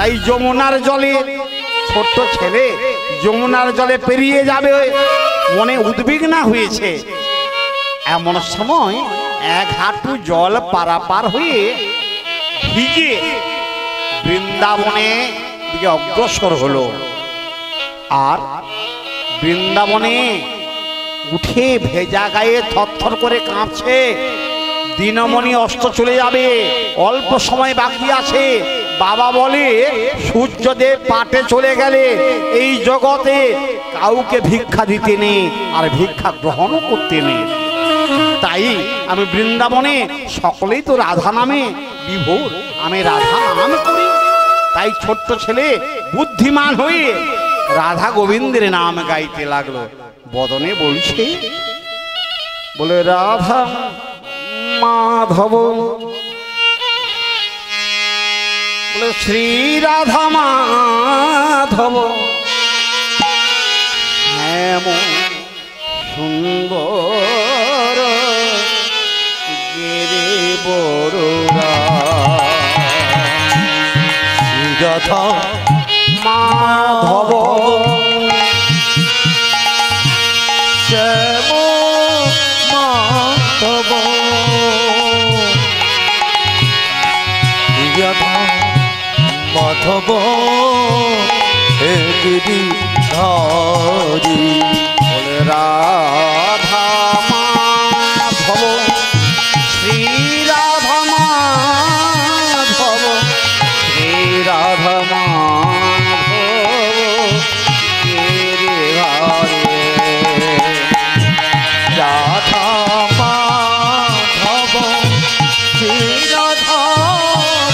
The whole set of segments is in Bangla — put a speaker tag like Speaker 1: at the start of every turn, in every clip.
Speaker 1: তাই যমুনার জলে ছোট্ট ছেলে যমুনার জলে পেরিয়ে যাবে মনে উদ্বিগ্ন হয়েছে। এমন সময় এক হাঁটু জল পারাপার হয়ে ভিজে বৃন্দাবনে দিকে অগ্রসর হলো। আর বৃন্দাবনে উঠে ভেজা গায়ে থরথর করে কাঁপছে। দিনমণি অস্ত চলে যাবে, অল্প সময় বাকি আছে। বাবা বলে সূর্যদেব পাটে চলে গেলে এই জগতে কাউকে ভিক্ষা দিতে নেই, আর ভিক্ষা গ্রহণও করতে নেই। তাই আমি বৃন্দাবনে সকলেই তো রাধা নামে বিভোর, আমি রাধা নাম করি। তাই ছোট্ট ছেলে বুদ্ধিমান হয়ে রাধা গোবিন্দের নাম গাইতে লাগলো। বদনে বলছে, বলে রাধা মাধব, বলে শ্রী রাধা মাধব, এমন সুন্দর গেরে বড়রা
Speaker 2: রাধা
Speaker 1: মাধব,
Speaker 2: শ্যাম মাধব, রাধা মাধব হে গিরিধারী।
Speaker 1: বলে রাধা মাধব, শ্রী রাধা মাধব, শ্রী রাধা মাধব গিরিধারী।
Speaker 2: রাধা মাধব, শ্রী রাধা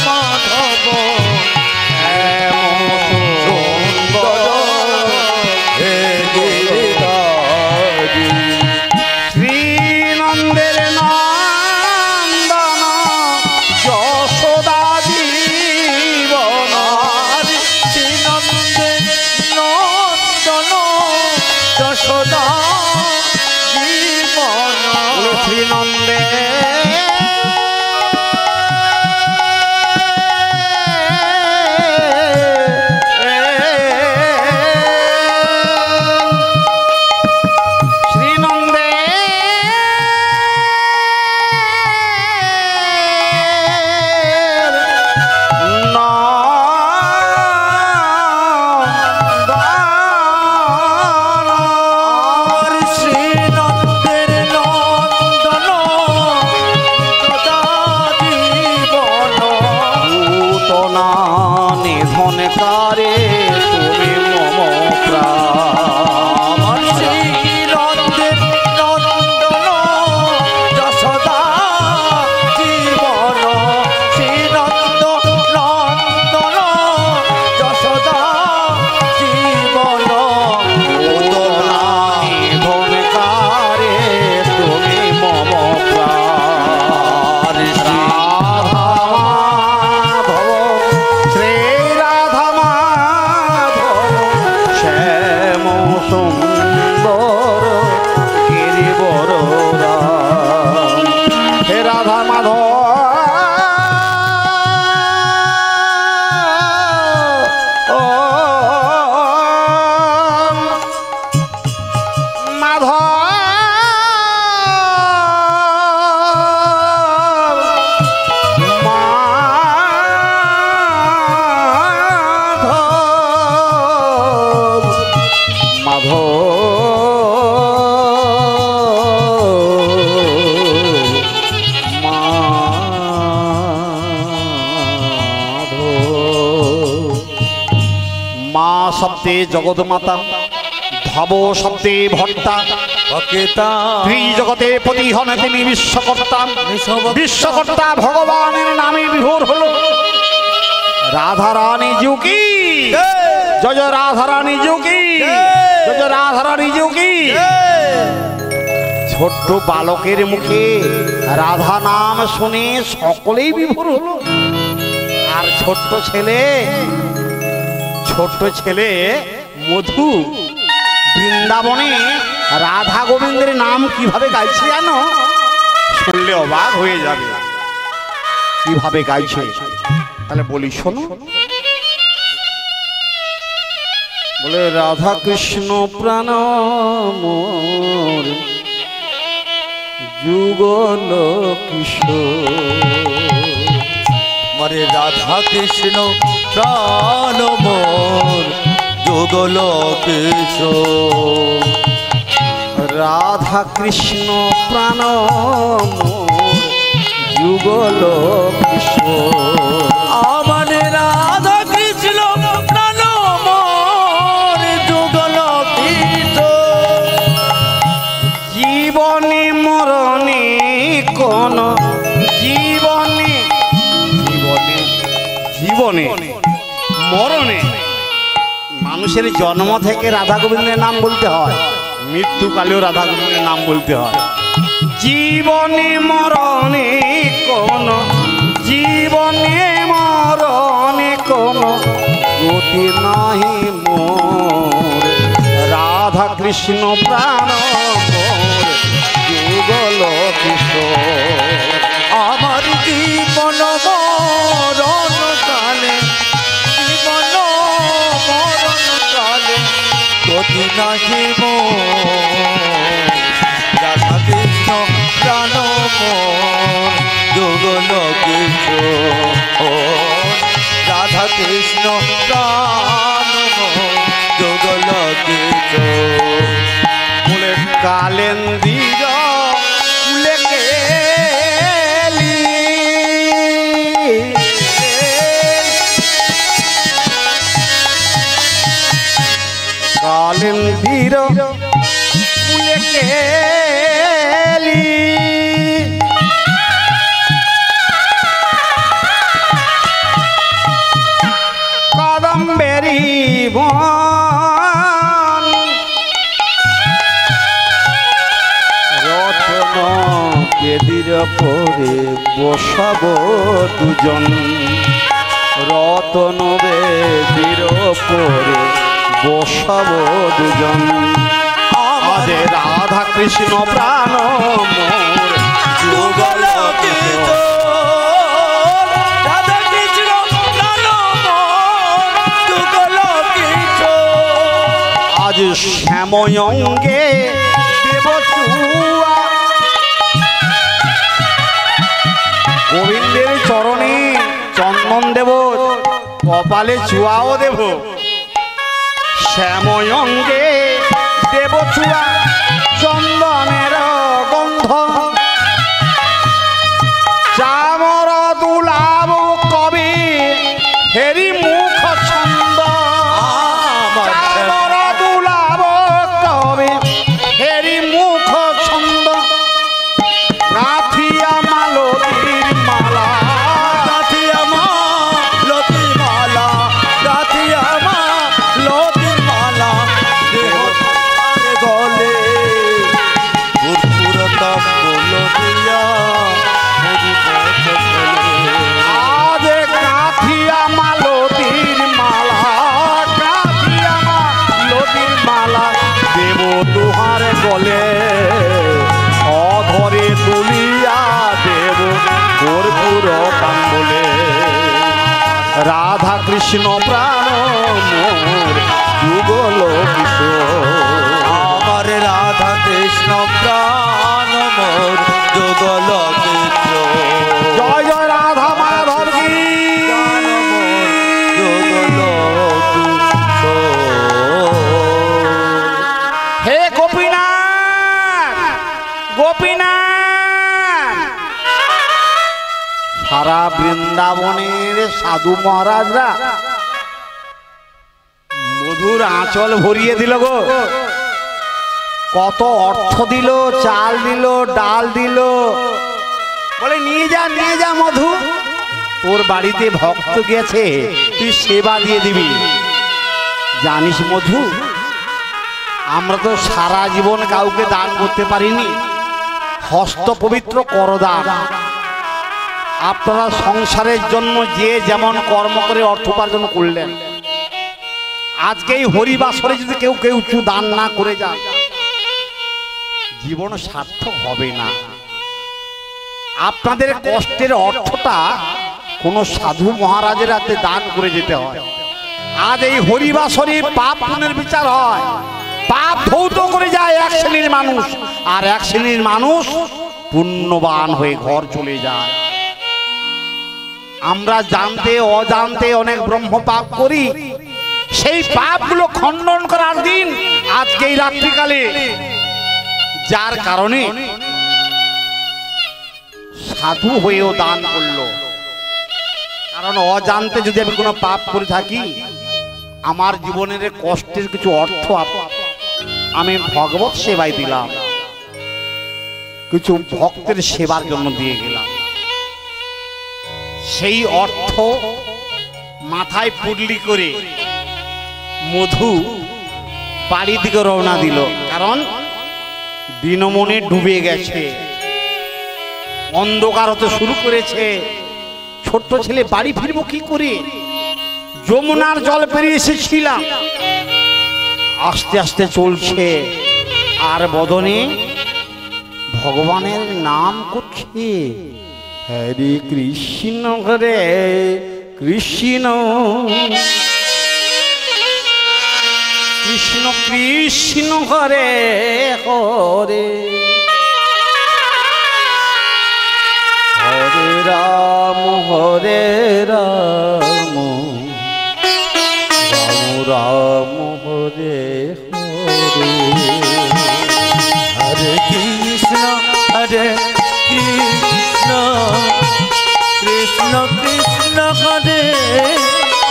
Speaker 2: মাধব,
Speaker 1: এমন সুন্দর
Speaker 2: হে গিরিধারী।
Speaker 1: শ্রীনন্দের নন্দন যশোদা জীবন,
Speaker 2: শ্রীনন্দের নন্দন যশোদা জীবন,
Speaker 1: শ্রীনন্দে শ্রীনন্দে
Speaker 2: শ্রীনন্দের নন্দন যশোদা জীবন,
Speaker 1: পুতনা নিধন কারে তুমি মম প্রাণ।
Speaker 2: শ্রীনন্দের নন্দন যশোদা জীবন, শ্রীনন্দ নন্দন যশোদা জীবন,
Speaker 1: পুতনা নিধন কারে তুমি মম প্রাণ। রাধা মাধব, শ্রী রাধা মাধব, শ্যাম সুন্দর গিরিবররা। হে রাধা মাধব, ও মা শব্দে জগৎমাতা, ভব শব্দে ভর্তা,
Speaker 2: অকেতা
Speaker 1: ত্রিজগতে প্রতিহন তিনি বিশ্বকর্তা। বিশ্বকর্তা ভগবানের নামে বিভোর হলো। রাধারানী যুগী, জয় জয় রাধারানী যুগী, জয় জয় রাধারানী যুগী। ছোট্ট বালকের মুখে রাধা নাম শুনে সকলেই বিভোর হলো। আর ছোট্ট ছেলে মধু বৃন্দাবনে রাধা গোবিন্দের নাম কিভাবে গাইছে জানো? শুনলে অবাক হয়ে যাবে কিভাবে গাইছে। তাহলে বলি শোনো। বলে রাধা কৃষ্ণ প্রাণ মোর যুগল কিশোর।
Speaker 2: মরে রাধা কৃষ্ণ প্রাণ মোর যুগল কিশোর।
Speaker 1: রাধা কৃষ্ণ প্রাণ মোর যুগল কিশোর।
Speaker 2: আমার রাধা কৃষ্ণ প্রাণ মোর যুগল কিশোর।
Speaker 1: জীবনে মরণে কোন জীবনে জীবনে জীবনে মরণে মানুষের জন্ম থেকে রাধা গোবিন্দের নাম বলতে হয়, মৃত্যুকালেও রাধা গোবিন্দের নাম বলতে হয়। জীবনে মরণে কোন জীবনে মরণে কোন গতি নাহি মোর। রাধা কৃষ্ণ প্রাণ মোর যুগল কিশোর।
Speaker 2: আমার জীবন মরণ কালে জীবন মরণ কালে গতি নাহি মোর। রাধা কৃষ্ণ প্রাণ মোর যুগল কিশোর। রাধা কৃষ্ণ প্রাণ মোর যুগল কিশোর।
Speaker 1: বলে কালেন্দির কুলে কেলি কালেন্দির কুলে কেলি কদম্বেরি বন রত্ন বেদির পরে বসাব দুজন। রতন বেদির পরে বসাব দুজন। আজ রাধা কৃষ্ণ প্রাণ মোর
Speaker 2: যুগল কিশোর। রাধা কৃষ্ণ প্রাণ মোর যুগল কিশোর।
Speaker 1: আজ শ্যাময়ঙ্গে দেব চুয়া। গোবিন্দের চরণে চন্দন দেব, কপালে চুয়াও দেব। শ্যাময়ঙ্গে দেব চুয়া চন্দনের গন্ধ। চামর দুলাব কবি হেরি মুখ ছন্দ। চামর দুলাব কবি হেরি মুখ ছন্দ। রাথিয়া মালতীর মালা
Speaker 2: রাধিয়া মা লতির মালা। রাধিয়া মা লতির মালা। দেহ গলে পুরপুর তাম্বুল দিয়া হরি পথ চলে।
Speaker 1: আজ কাথিয়া মালতীর মালা কাথিয়া মালতীর মালা দেব দুহার গলে। অধরে তুলিয়া দেব কর্পূর তাম্বুলে। রাধা কৃষ্ণ প্রাণ মোর যুগল কিশোর।
Speaker 2: আমার রাধা কৃষ্ণ প্রাণ মোর যুগল কিশোর।
Speaker 1: জয় জয় রাধা মাধব কি
Speaker 2: যুগল কিশোর।
Speaker 1: হে গোপীনাথ গোপীনাথ। সারা বৃন্দাবনের সাধু মহারাজরা মধুর আঁচল ভরিয়ে দিল গো। কত অর্থ দিল, চাল দিল, ডাল দিল। বলে নিয়ে যা মধু। তোর বাড়িতে ভক্ত গেছে, তুই সেবা দিয়ে দিবি। জানিস মধু, আমরা তো সারা জীবন কাউকে দান করতে পারিনি। হস্ত পবিত্র করদান। আপনারা সংসারের জন্য যে যেমন কর্ম করে অর্থ উপার্জন করলেন, আজকে এই হরিবাসরে যদি কেউ কেউ দান না করে যান, জীবন সার্থক হবে না। আপনাদের কষ্টের অর্থটা কোনো সাধু মহারাজের হাতে দান করে যেতে হয়। আজ এই হরিবাসরে পাপ পুণ্যের বিচার হয়। পাপ ধৌত করে যায় এক শ্রেণীর মানুষ, আর এক শ্রেণীর মানুষ পুণ্যবান হয়ে ঘর চলে যায়। আমরা জানতে অজান্তে অনেক ব্রহ্ম পাপ করি, সেই পাপগুলো খণ্ডন করার দিন আজকে এই রাত্রিকালে, যার কারণে সাধু হয়েও দান করলো। কারণ অজান্তে যদি আমি কোনো পাপ করে থাকি, আমার জীবনের কষ্টের কিছু অর্থ আমি ভগবত সেবায় দিলাম, কিছু ভক্তের সেবার জন্য দিয়ে গেলাম। সেই অর্থ মাথায় পুডলি করে মধু বাড়ির দিকে রওনা দিল। কারণ দিনমনে ডুবে গেছে, অন্ধকার হতে শুরু করেছে। ছোট্ট ছেলে বাড়ি ফিরবো কি করে? যমুনার জল পেরিয়ে এসেছিলাম, আস্তে আস্তে চলছে, আর বদনে ভগবানের নাম করছে, হরে কৃষ্ণ হরে কৃষ্ণ কৃষ্ণ কৃষ্ণ হরে হরে, হরে রাম হরে রাম, রাম রাম হরে হরে,
Speaker 2: হরে কৃষ্ণ হরে কৃষ্ণ কৃষ্ণ কৃষ্ণ হরে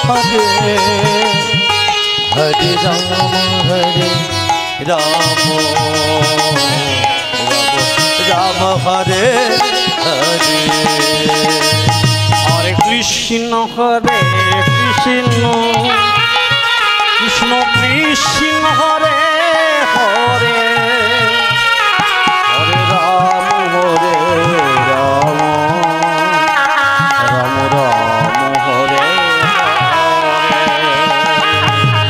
Speaker 2: হরে, হরে রাম হরে রাম, রাম হরে হরে,
Speaker 1: হরে কৃষ্ণ হরে কৃষ্ণ কৃষ্ণ কৃষ্ণ হরে হরে, হরে রাম হরে রাম, রাম রাম হরে হরে,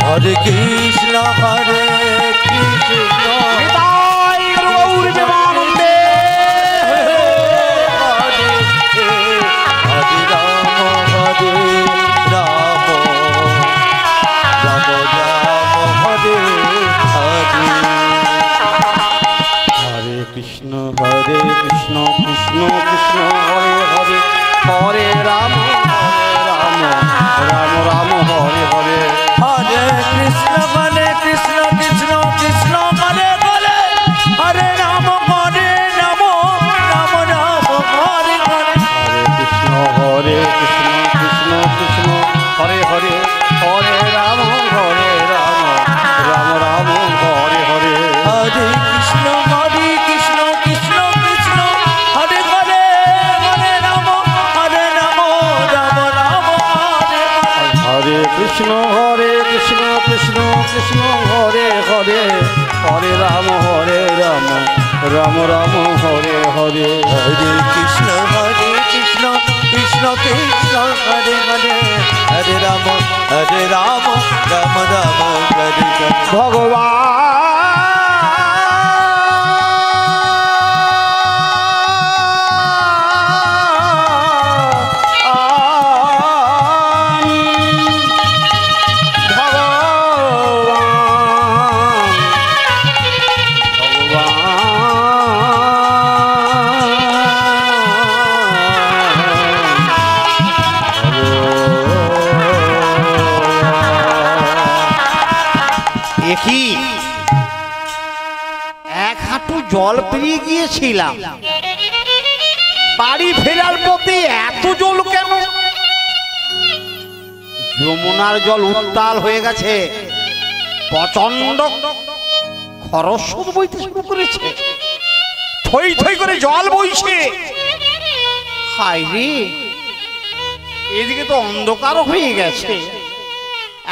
Speaker 2: হরে কৃষ্ণ হরে কৃষ্ণ
Speaker 1: নিতাই গৌর প্রেমানন্দে,
Speaker 2: হরে হরে রাম হরে রাম, রাম রাম হরে হরে,
Speaker 1: হরে কৃষ্ণ কৃষ্ণ কৃষ্ণ হরে হরে, হরে রাম রাম, রাম রাম হরে হরে,
Speaker 2: হরে কৃষ্ণ কৃষ্ণ কৃষ্ণ হরে হরে, হরে রাম হরে রাম, রাম রাম হরে হরে,
Speaker 1: হরে কৃষ্ণ কৃষ্ণ কৃষ্ণ হরে হরে, হরে রাম রাম, রাম রাম হরে হরে,
Speaker 2: হরে কৃষ্ণ কৃষ্ণ কৃষ্ণ হরে হরে, হরে রাম রাম, রাম রাম হরে হরে,
Speaker 1: হরে কৃষ্ণ কৃষ্ণ কৃষ্ণ হরে হরে, হরে রাম রাম, রাম রাম হরে হরে,
Speaker 2: হরে কৃষ্ণ কৃষ্ণ কৃষ্ণ হরে হরে, হরে রাম রাম, রাম রাম হরে হরে,
Speaker 1: দেখি এক হাঁটু জল পেরিয়ে গিয়েছিলাম, বাড়ি ফেরার পথে এত জল কেন? যমুনার জল উত্তাল হয়ে গেছে, প্রচন্ড খরস্রোত বইতে শুরু করেছে, থই থই করে জল বইছে। হায় রে, এদিকে তো অন্ধকার হয়ে গেছে।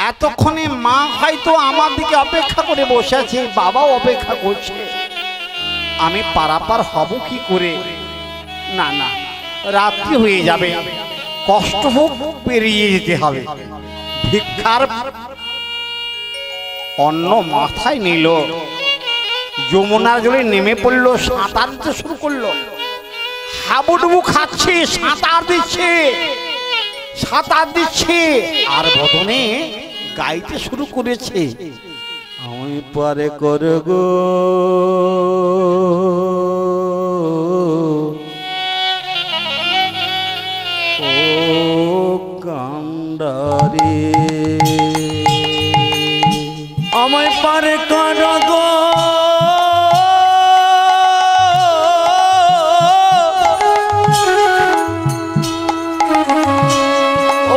Speaker 1: এতক্ষণে মা হয়তো আমার দিকে অপেক্ষা করে বসে আছে, বাবাও অপেক্ষা করছে। আমি পারাপার হব কি করে? না না, রাত্রি হয়ে যাবে, কষ্ট হোক পেরিয়ে যেতে হবে। ভিক্ষার অন্ন মাথায় নিল, যমুনার জলে নেমে পড়লো, সাঁতার দিতে শুরু করলো। হাবুডুবু খাচ্ছে, সাঁতার দিচ্ছে, আর বদনে গাইতে শুরু করেছে, আমি পারে কর গো ও কান্ডারে,
Speaker 2: আমায় পারে কর গো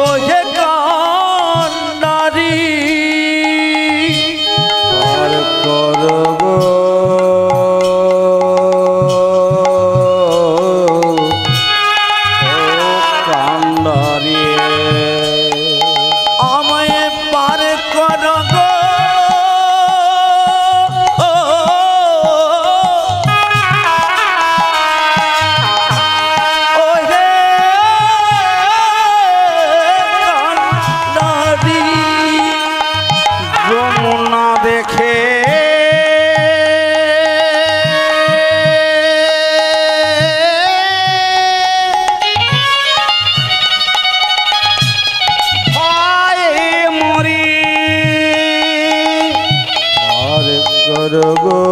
Speaker 2: ও হে কান্ডারি,
Speaker 1: পার কর গো ও কান্ডারে,
Speaker 2: আমায় পারে কর গো ও হে কান্ডারি,
Speaker 1: যমুনা দেখে ভয়ে মরি, আর কর গো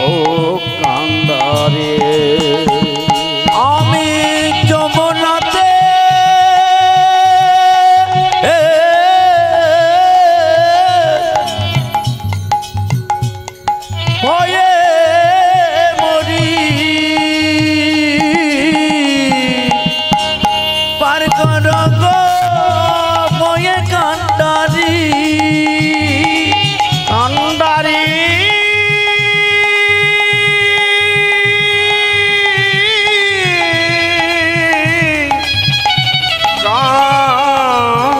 Speaker 1: ও কান্ডারে,
Speaker 2: আমি যমুনাতে ভয়ে মরি, পার কর গো ময়ে কান্ডারি,
Speaker 1: কান্ডারি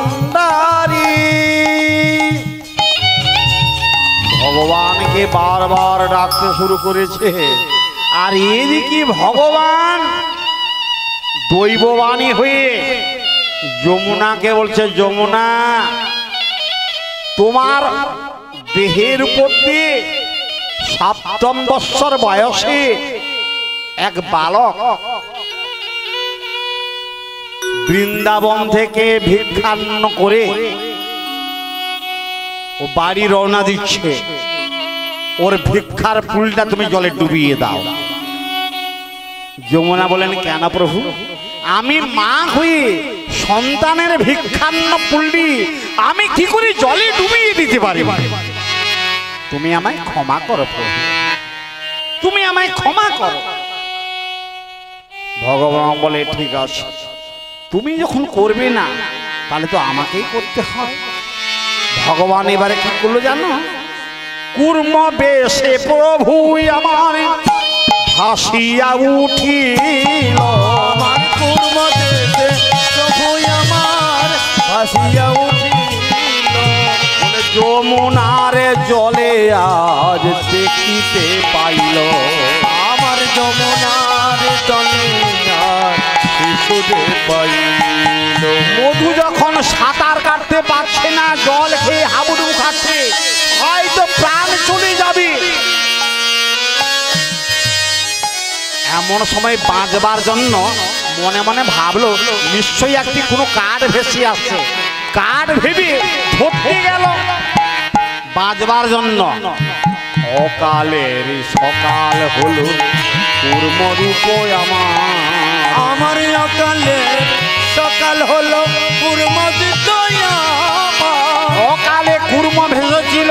Speaker 1: কান্ডারি, ভগবানকে বারবার ডাকতে শুরু করেছে। আর এদিকে ভগবান দৈববাণী হয়ে যমুনাকে বলছে, যমুনা তোমার দেহের উপর দিয়ে 7ম বৎসর বয়সে এক বালক বৃন্দাবন থেকে ভিক্ষান্ন করে ও বাড়ি রওনা দিচ্ছে, ওর ভিক্ষার ফুলটা তুমি জলে ডুবিয়ে দাও। যমুনা বলেন, কেন প্রভু? আমি মা হয়ে সন্তানের ভিক্ষান্ন ফুলটি আমি কি করে জলে ডুবিয়ে দিতে পারি? তুমি আমায় ক্ষমা করো প্রভু, তুমি আমায় ক্ষমা করো। ভগবান বলে, ঠিক আছে, তুমি যখন করবে না তাহলে তো আমাকেই করতে হবে। ভগবান এবারে কি করলো জানো? কুর্ম বেশে প্রভু আমার ভাসিয়া উঠিল,
Speaker 2: আমার কুর্ম দেশে প্রভু আমার ভাসিয়া উঠিল,
Speaker 1: বলে যমুনার জলে আজ দেখিতে পাইল,
Speaker 2: আমার যমুনার তলে আর শিশুতে পাইল।
Speaker 1: মধু যখন সাঁতার কাটতে পারছে না, জল খেয়ে হাবুডুবু খাচ্ছে, হয়তো প্রাণ চলে যাবে, এমন সময় বাঁচবার জন্য মনে মনে ভাবলো নিশ্চয়ই একটি কোনো কাঠ ভেসে আসছে, কাঠ ভেবে ধরতে গেল বাঁচবার জন্য। অকালের সকাল হলো কুর্মরূপ আমার,
Speaker 2: আমার অকালে সকাল হলো কুর্মদিত আমার,
Speaker 1: অকালে কুর্ম ভেসেছিল,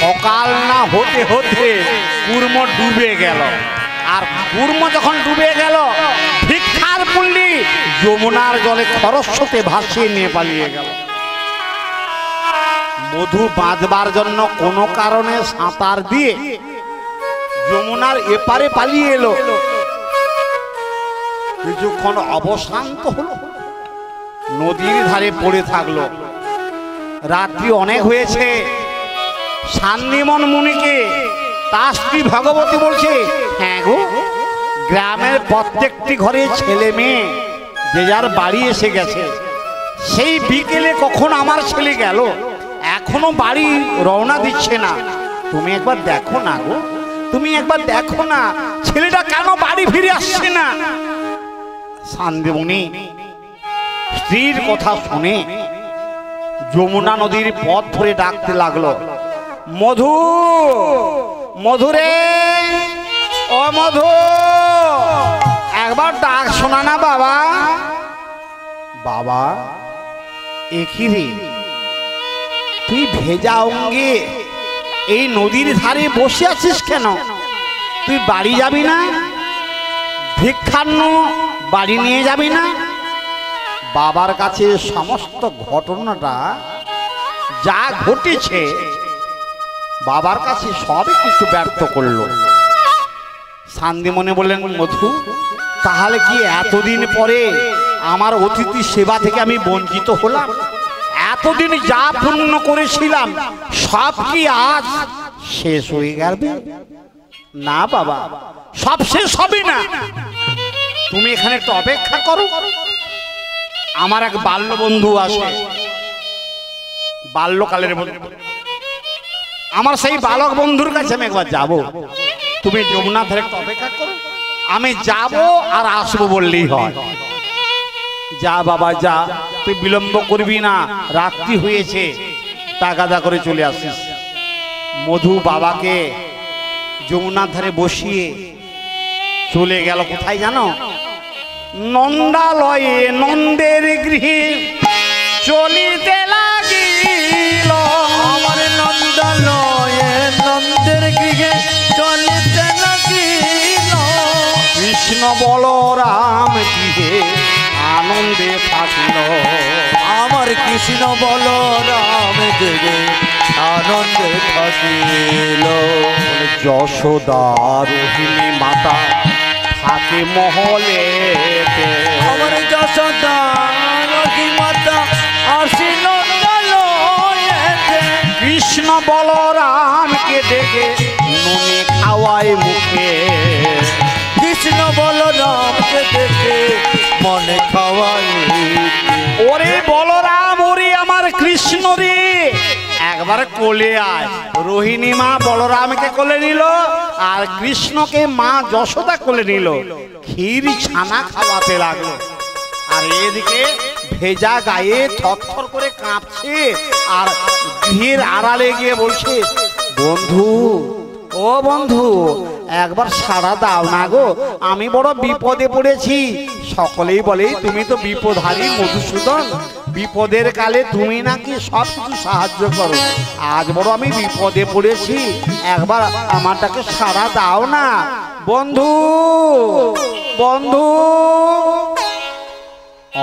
Speaker 1: সকাল না হতে হতে কুর্ম ডুবে গেল। আর কুর্ম যখন ডুবে গেল, ভিক্ষার পুল্লি যমুনার জলে খরস্রোতে ভাসিয়ে নিয়ে পালিয়ে গেল। মধু বাঁচবার জন্য কোনো কারণে সাঁতার দিয়ে যমুনার এপারে পালিয়ে এলো, কিছুক্ষণ অবশান্ত হলো, নদীর ধারে পড়ে থাকলো। রাত্রি অনেক হয়েছে, শান্তিমন মুনিকে তার স্ত্রী ভগবতী বলছে, হ্যাঁ গো, গ্রামের প্রত্যেকটি ঘরে ছেলে মেয়ে যে যার বাড়ি এসে গেছে, সেই বিকেলে কখন আমার ছেলে গেল, এখনো বাড়ি রওনা দিচ্ছে না, তুমি একবার দেখো না গো, তুমি একবার দেখো না ছেলেটা কেন বাড়ি ফিরে আসছে না। শান্তিমণি স্ত্রীর কথা শুনে যমুনা নদীর পথ ধরে ডাকতে লাগলো, মধু, মধুরে, ও মধু, একবার ডাক শোনা না বাবা। বাবা, একই রে, তুই ভেজা অঙ্গে এই নদীর ধারে বসে আছিস কেন? তুই বাড়ি যাবি না? ভিক্ষান্ন বাড়ি নিয়ে যাবি না? বাবার কাছে সমস্ত ঘটনাটা যা ঘটেছে বাবার কাছে সবই কিছু ব্যর্থ করলো। শান্তিমনে বললেন, মধু, তাহলে কি এতদিন পরে আমার অতিথি সেবা থেকে আমি বঞ্চিত হলাম? এতদিন যা পুণ্য করেছিলাম সব কি আজ শেষ হয়ে গেল? না বাবা, সব শেষ হবে না। তুমি এখানে একটু অপেক্ষা করো। আমার এক বাল্য বন্ধু আছে, বাল্যকালের বন্ধু, আমার সেই বালক বন্ধুর কাছে আমি একবার যাব। তুমি যমুনা ধারে একটু অপেক্ষা করো, আমি যাব আর আসবো বললেই হয়। যা বাবা যা, তুই বিলম্ব করবি না, রাত্রি হয়েছে, তাগাদা করে চলে আসিস। মধু বাবাকে যমুনার ধারে বসিয়ে চলে গেল কোথায় জানো? নন্দালয়ে, নন্দের গৃহে চলিতে লাগিল।
Speaker 2: আমার নন্দালয়ে, নন্দের গৃহে চলিতে লাগিল।
Speaker 1: কৃষ্ণ বলরাম গৃহে আনন্দে থাকিল।
Speaker 2: আমার কৃষ্ণ বলরাম গৃহে আনন্দে থাকিল।
Speaker 1: যশোদা রোহিণী মাতা থাকে মহলে।
Speaker 2: আমার যশোদা রোহিণী মাতা আসি নন্দালয়েতে।
Speaker 1: কৃষ্ণ বলরামকে ডেকে নুনে খাওয়ায় মুখে।
Speaker 2: কৃষ্ণ বলরামকে দেখে মনে খাওয়াই।
Speaker 1: ওরে বলরাম, ওরে আমার কৃষ্ণ রে, একবার কোলে আয়। রোহিণী মা বলরামকে কোলে নিল আর কৃষ্ণকে মা যশোদা কোলে নিল। ক্ষীর ছানা খাওয়াতে লাগলো। আর এদিকে ভেজা গায়ে থরথর করে কাঁপছে আর গৃহের আড়ালে গিয়ে বলছে, বন্ধু, ও বন্ধু, একবার সাড়া দাও না গো, আমি বড় বিপদে পড়েছি। সকলেই বলে তুমি তো বিপদহারী মধুসূদন, বিপদের কালে তুমি নাকি সব কিছু সাহায্য করো। আজ বড় আমি বিপদে পড়েছি, একবার আমারটাকে সাড়া দাও না বন্ধু, বন্ধু।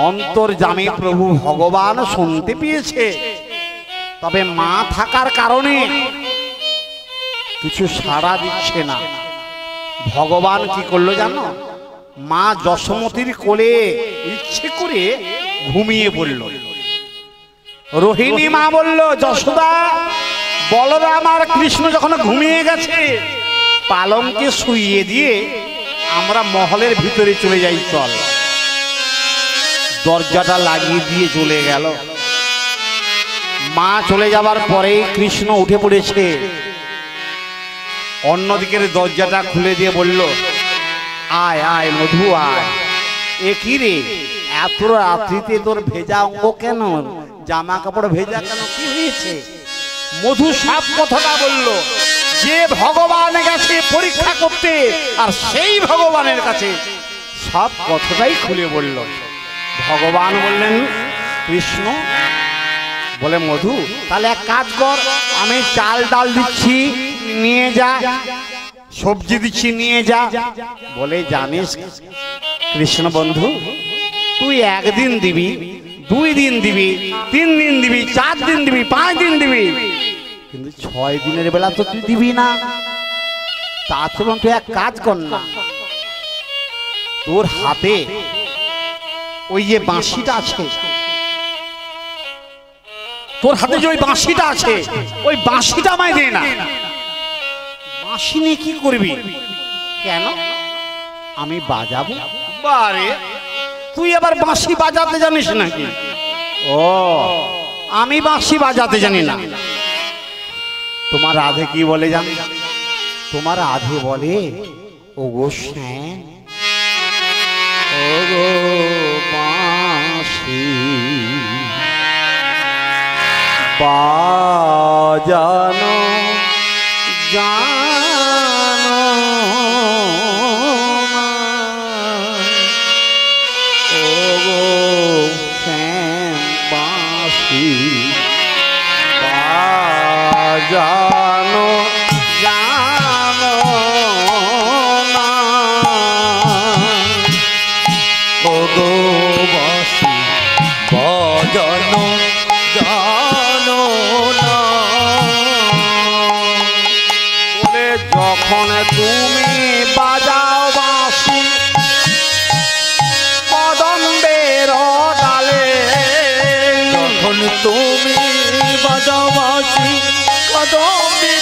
Speaker 1: অন্তর্যামী প্রভু ভগবান শুনতে পেয়েছে, তবে মা থাকার কারণে কিছু সাড়া দিচ্ছে না। ভগবান কি করলো জানো? মা যশোমতীর কোলে ইচ্ছে করে ঘুমিয়ে পড়ল। রোহিণী মা বলল, যশোদা, বলরাম আর কৃষ্ণ যখন ঘুমিয়ে গেছে, পালঙ্কে শুইয়ে দিয়ে আমরা মহলের ভিতরে চলে যাই, চল। দরজাটা লাগিয়ে দিয়ে চলে গেল। মা চলে যাবার পরেই কৃষ্ণ উঠে পড়েছে। অন্যদিকের দরজাটা খুলে দিয়ে বলল, আয় আয় মধু আয়। এ কি রে, এত রাত্রিতে তোর ভেজা অঙ্গ কেন? জামা কাপড় ভেজা কেন? কি হয়েছে? মধু সব কথাটা বলল, যে ভগবান গেছে পরীক্ষা করতে আর সেই ভগবানের কাছে সব কথাটাই খুলে বলল। ভগবান বললেন, কৃষ্ণ বলে, মধু, তাহলে এক কাজ কর, আমি চাল ডাল দিচ্ছি, নিয়ে যা, সবজি দিচ্ছি, নিয়ে যা। বলে, জানিস কৃষ্ণ বন্ধু, তুই একদিন দিবি, 2 দিন দিবি, 3 দিন দিবি, 4 দিন দিবি, 5 দিন দিবি, কিন্তু 6 দিনের বেলা তো তুই দিবি না। তার চেয়ে তুই এক কাজ কর না, তোর হাতে ওই যে বাঁশিটা আছে, তোর হাতে যে ওই বাঁশিটা আছে, ওই বাঁশিটা আমায় দে না। বাঁশি নিয়ে কি করবি? কেন? আমি বাজাবো। বারে, তুই আবার বাঁশি বাজাতে জানিস নাকি? ও, আমি বাঁশি বাজাতে জানি না। তোমার রাধে কি বলে জানি? তোমার রাধে বলে, ও গো শ্যাম, ও ওগো বাঁশি বাজানো জানো না, ওগো শ্যাম বাঁশি বাজানো জানো না,
Speaker 2: ওগো বাঁশি বাজানো জানো না।
Speaker 1: বলে যখন তুমি বাজাও বাঁশি কদম্বের ডালে,
Speaker 2: যখন তুমি বাজাও বাঁশি কদম্বের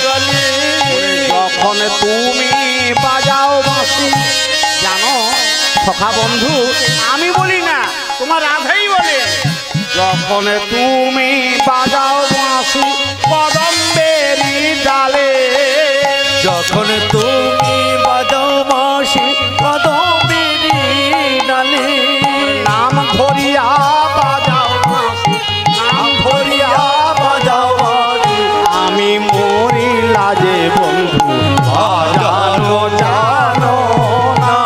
Speaker 2: ডালে,
Speaker 1: যখন তুমি বাজাও বাঁশি, জানো সখা বন্ধু আমি বলি না, তোমার রাধাই বলে, যখন তুমি বাজাও বাঁশি কদম্বের ডালে,
Speaker 2: যখন তুমি বাজাও বাঁশি কদম্বের ডালে,
Speaker 1: নাম ধরিয়া বাজাও বাঁশি, নাম ধরিয়া
Speaker 2: বাজাও বাঁশি,
Speaker 1: আমি মরি লাজে বন্ধু
Speaker 2: বাজানো জানো না,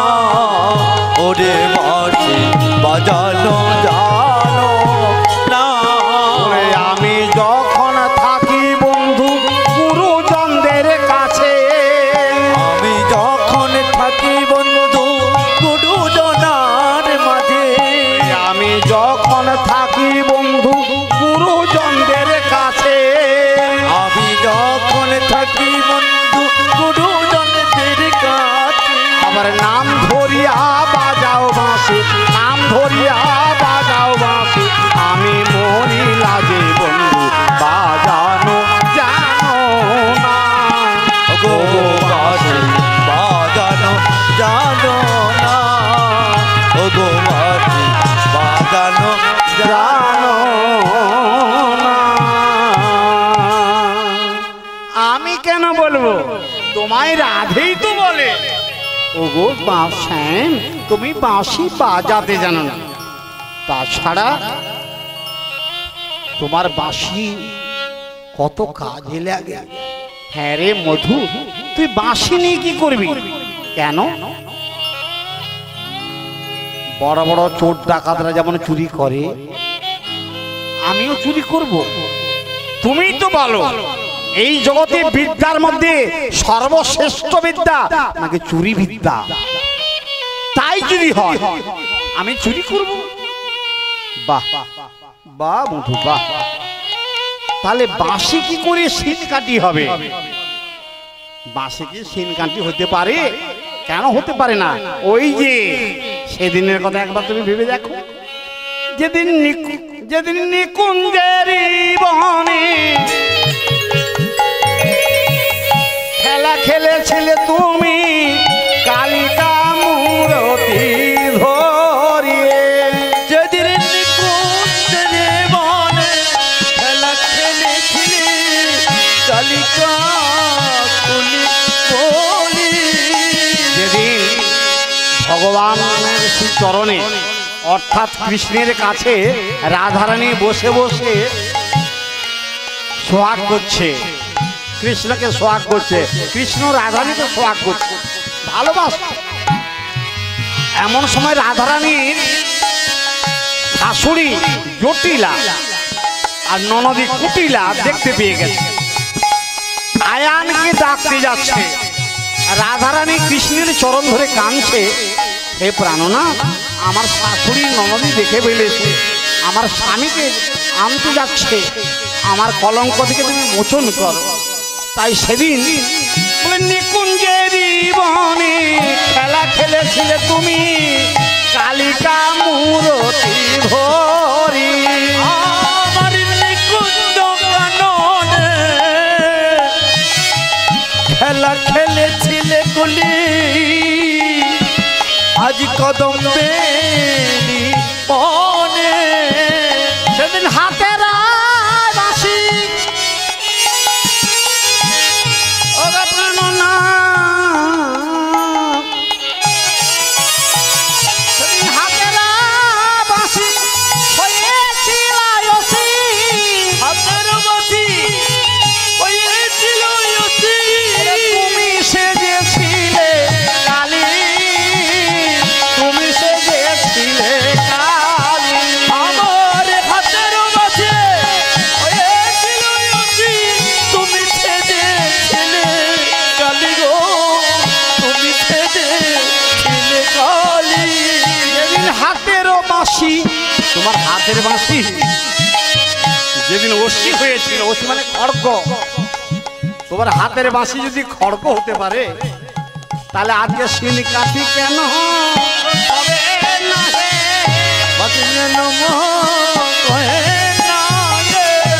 Speaker 2: ওরে বাঁশি বাজানো জানো না।
Speaker 1: ওরে আমি যখন থাকি বন্ধু গুরুজনদের কাছে,
Speaker 2: আমি যখন থাকি বন্ধু গুরুজনার মাঝে,
Speaker 1: আমি যখন থাকি বন্ধু গুরুজনদের কাছে,
Speaker 2: আমি যখন থাকি বন্ধু গুরুজনদের কাছে,
Speaker 1: আমার নাম ধরিয়া বাজাও বাঁশি, নাম ধরিয়া বাজাও বাঁশি, আমি মরি লাজে বন্ধু বাজানো জানো না,
Speaker 2: ওগো বাঁশি বাজানো জানো না, ওগো বাঁশি বাজানো
Speaker 1: জানো না। আমি কেন বলবো, তোমায় রাধেই তো বলে, ওগো শ্যাম তুমি বাঁশি বাজাতে জানো না, তাছাড়া তোমার বাঁশি কত কাজে লাগে। হ্যাঁ রে মধু, তুই বাঁশি নিয়ে কি করবি? কেন? বড় বড় চোর ডাকাতরা যেমন চুরি করে, আমিও চুরি করব। তুমিই তো বলো এই জগতে বিদ্যার মধ্যে সর্বশ্রেষ্ঠ বিদ্যা নাকি চুরি বিদ্যা, তাই যদি হয় আমি চুরি করব। বাহ বাহ মধু বাহ, তাহলে বাঁশি কি করে শিন কাটি হবে? বাঁশি কি শিন কাটি হতে পারে? কেন হতে পারে না? ওই যে সেদিনের কথা একবার তুমি ভেবে দেখো, যেদিন যেদিন নিকুঞ্জের বনে খেলা খেলেছিলে তুমি কালিকা মূরতি ধরিয়ে,
Speaker 2: যেদিন নিকুঞ্জের বনে খেলা খেলেছিলে কালিকা কুলি বলি,
Speaker 1: যেদিন ভগবানের শ্রী চরণে অর্থাৎ কৃষ্ণের কাছে রাধারানী বসে বসে সোহাগ করছে, কৃষ্ণকে সোহাগ করছে, কৃষ্ণ রাধারানীকে সোহাগ করছে, ভালোবাসছে। এমন সময় রাধারানীর শাশুড়ি জটিলা আর ননদী কুটিলা দেখতে পেয়ে গেছে, আয়ানকে ডাকতে যাচ্ছে। রাধারানী কৃষ্ণের চরণ ধরে কাঁদছে, হে প্রাণনাথ, আমার শাশুড়ি ননদী দেখে ফেলেছে, আমার স্বামীকে আনতে যাচ্ছে, আমার কলঙ্ক থেকে তুমি মোচন করো। তাই সেদিন বলে নিকুঞ্জের বনে খেলা খেলেছিলে তুমি কালিকা মূরতি ধরি,
Speaker 2: আমার নিকুঞ্জ কাননে খেলা খেলেছিলে কুলি, আজ কদম্বে বনে
Speaker 1: সেদিন হাতের বাঁশি বাঁশি, তোমার হাতের বাঁশি যেদিন অসি হয়েছিল, অসি মানে খড়গ, তোমার হাতের বাঁশি যদি খড়গ হতে পারে তাহলে আজকে শিল কাঠি কেন হবে না হে?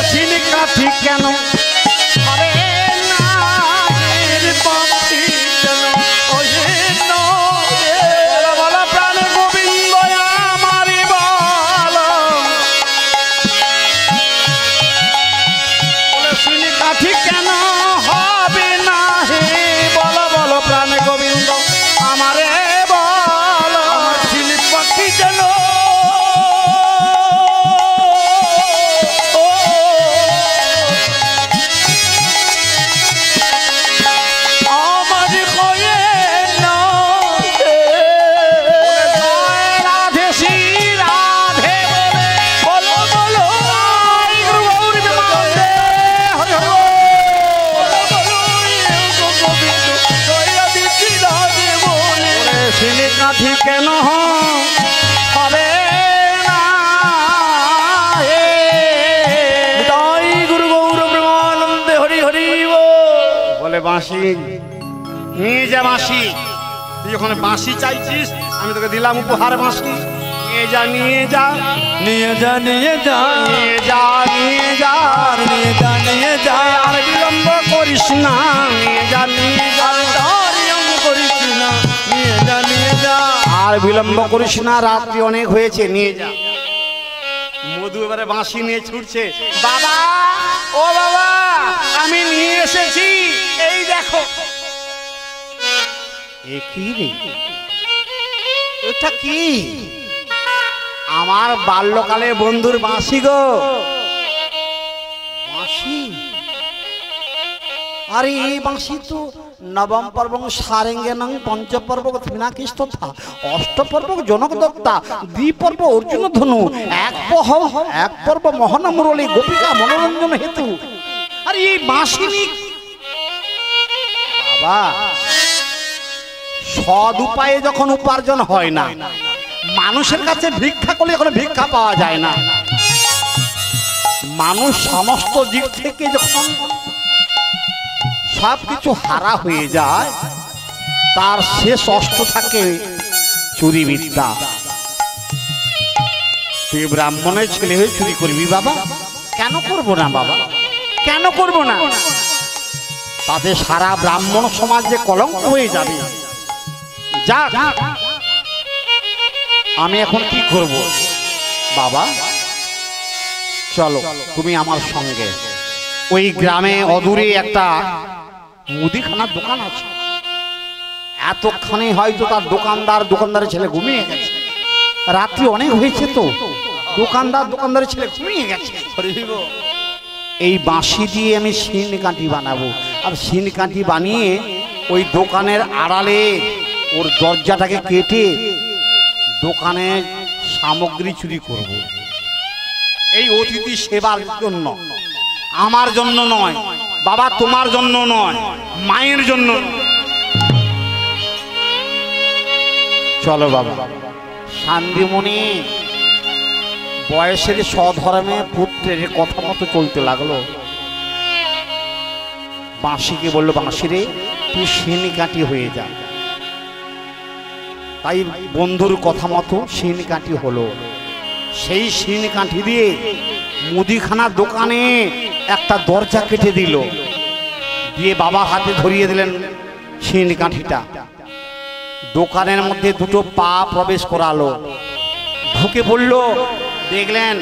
Speaker 1: শিল কাঠি কেন হবে না? বলো বলো প্রাণ গোবিন্দ আমারি বলো, বলে শিল কাঠি কেন হবে না হে? বলো বলো প্রাণ গোবিন্দ আমারে বলো,
Speaker 2: শিল পাখি যেন আমার হয়ে না রে।
Speaker 1: রাধে শ্রী রাধে
Speaker 2: বলো বলো
Speaker 1: গৌরী বিমানে হরি হরি
Speaker 2: গোবিন্দ দয়া দিচ্ছি রাধে বলে
Speaker 1: শিল কাঠি কেন হবে না হে?
Speaker 2: তাই গুরু গৌর প্রেমানন্দে হরি হরি
Speaker 1: বলে বাঁশি নিয়ে যা, বাঁশি তুই যখন বাঁশি চাইছিস আমি তোকে দিলাম উপহার বাঁশি, নিয়ে যা নিয়ে যা
Speaker 2: নিয়ে যা নিয়ে যা
Speaker 1: নিয়ে যা নিয়ে যা,
Speaker 2: আর নিয়ে যা নিয়ে যা
Speaker 1: আর বিলম্ব করিস না, নিয়ে যা নিয়ে যা,
Speaker 2: দাঁড়িয়ে করিস না নিয়ে যা নিয়ে যা
Speaker 1: আর বিলম্ব করিস না, রাত্রি অনেক হয়েছে, নিয়ে যা। মধু এবারে বাঁশি নিয়ে ছুটছে, বাবা ও বাবা আমি নিয়ে এসেছি, এই দেখো। এ কি রে, এটা কি? আমার বাল্যকালে বন্ধুর বাঁশি গো, বাঁশি। আরে এই বাঁশি তো নবম পর্ব সারেঙ্গেনং পঞ্চপর্ব থিনাকিস্তথা অষ্টপর্ব জনক দত্তা দ্বিপর্ব অর্জুন ধনু এক পর্ব মোহন মুরলী গোপিকা মনোরঞ্জন হেতু। আরে এই বাঁশি বাবা সৎ উপায়ে যখন উপার্জন হয় না, মানুষের কাছে ভিক্ষা করলে যখন ভিক্ষা পাওয়া যায় না, মানুষ সমস্ত দিক থেকে যখন সবকিছু হারা হয়ে যায়, তার শেষ অস্ত্র থাকে চুরি বিদ্যা। তুই ব্রাহ্মণের ছেলে হয়ে চুরি করবি বাবা? কেন করব না বাবা, কেন করব না? তাতে সারা ব্রাহ্মণ সমাজ যে কলঙ্ক হয়ে যাবে। যা আমি এখন কি করব বাবা? চলো তুমি আমার সঙ্গে, ওই গ্রামে অদূরে একটা মুদিখানার দোকান আছে, এতক্ষণে হয়তো তার দোকানদারের ছেলে ঘুমিয়ে গেছে, রাত্রি অনেক হয়েছে তো, দোকানদারের ছেলে ঘুমিয়ে গেছে। এই বাঁশি দিয়ে আমি শিন কাঠি বানাবো, আর শিন কাঠি বানিয়ে ওই দোকানের আড়ালে ওর দরজাটাকে কেটে দোকানের সামগ্রী চুরি করব। এই অতিথি সেবার জন্য, আমার জন্য নয় বাবা, তোমার জন্য নয়, মায়ের জন্য। চলো বাবা। শান্তিমণি বয়সের সধর্মে পুত্রের কথা মতো চলতে লাগলো। বাঁশিকে বললো, বাঁশি রে তুই শিন কাঠি হয়ে যা। তাই বন্ধুর কথা মতো শিন কাঠি হলো। সেই শিন কাঠি দিয়ে মুদিখানার দোকানে একটা দরজা কেটে দিল, দিয়ে বাবা হাতে ধরিয়ে দিলেন শিন কাঠিটা। দোকানের মধ্যে দুটো পা প্রবেশ করালো, ঢুকে পড়ল। দেখলেন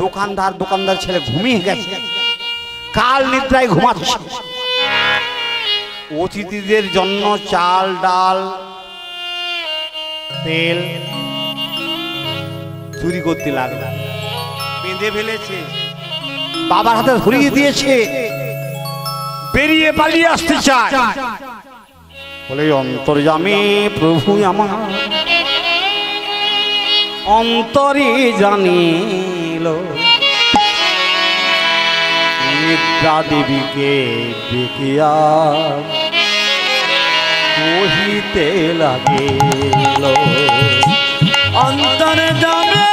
Speaker 1: দোকানদার ছেলে ঘুমিয়ে গেছে, কাল নিদ্রায় ঘুমাচ্ছে। অতিথিদের জন্য চাল ডাল তেল চুরি করতে লাগলো, বেঁধে ফেলেছে, বাবার হাতে ধরিয়ে দিয়েছে, বেরিয়ে পালিয়ে আসতে চায়। বলে অন্তর্যামী প্রভু আমার অন্তরে জানিল, নিদ্রা দেবীকে দেখিয়া কহিতে লাগিল,
Speaker 2: অন্তরে যাবে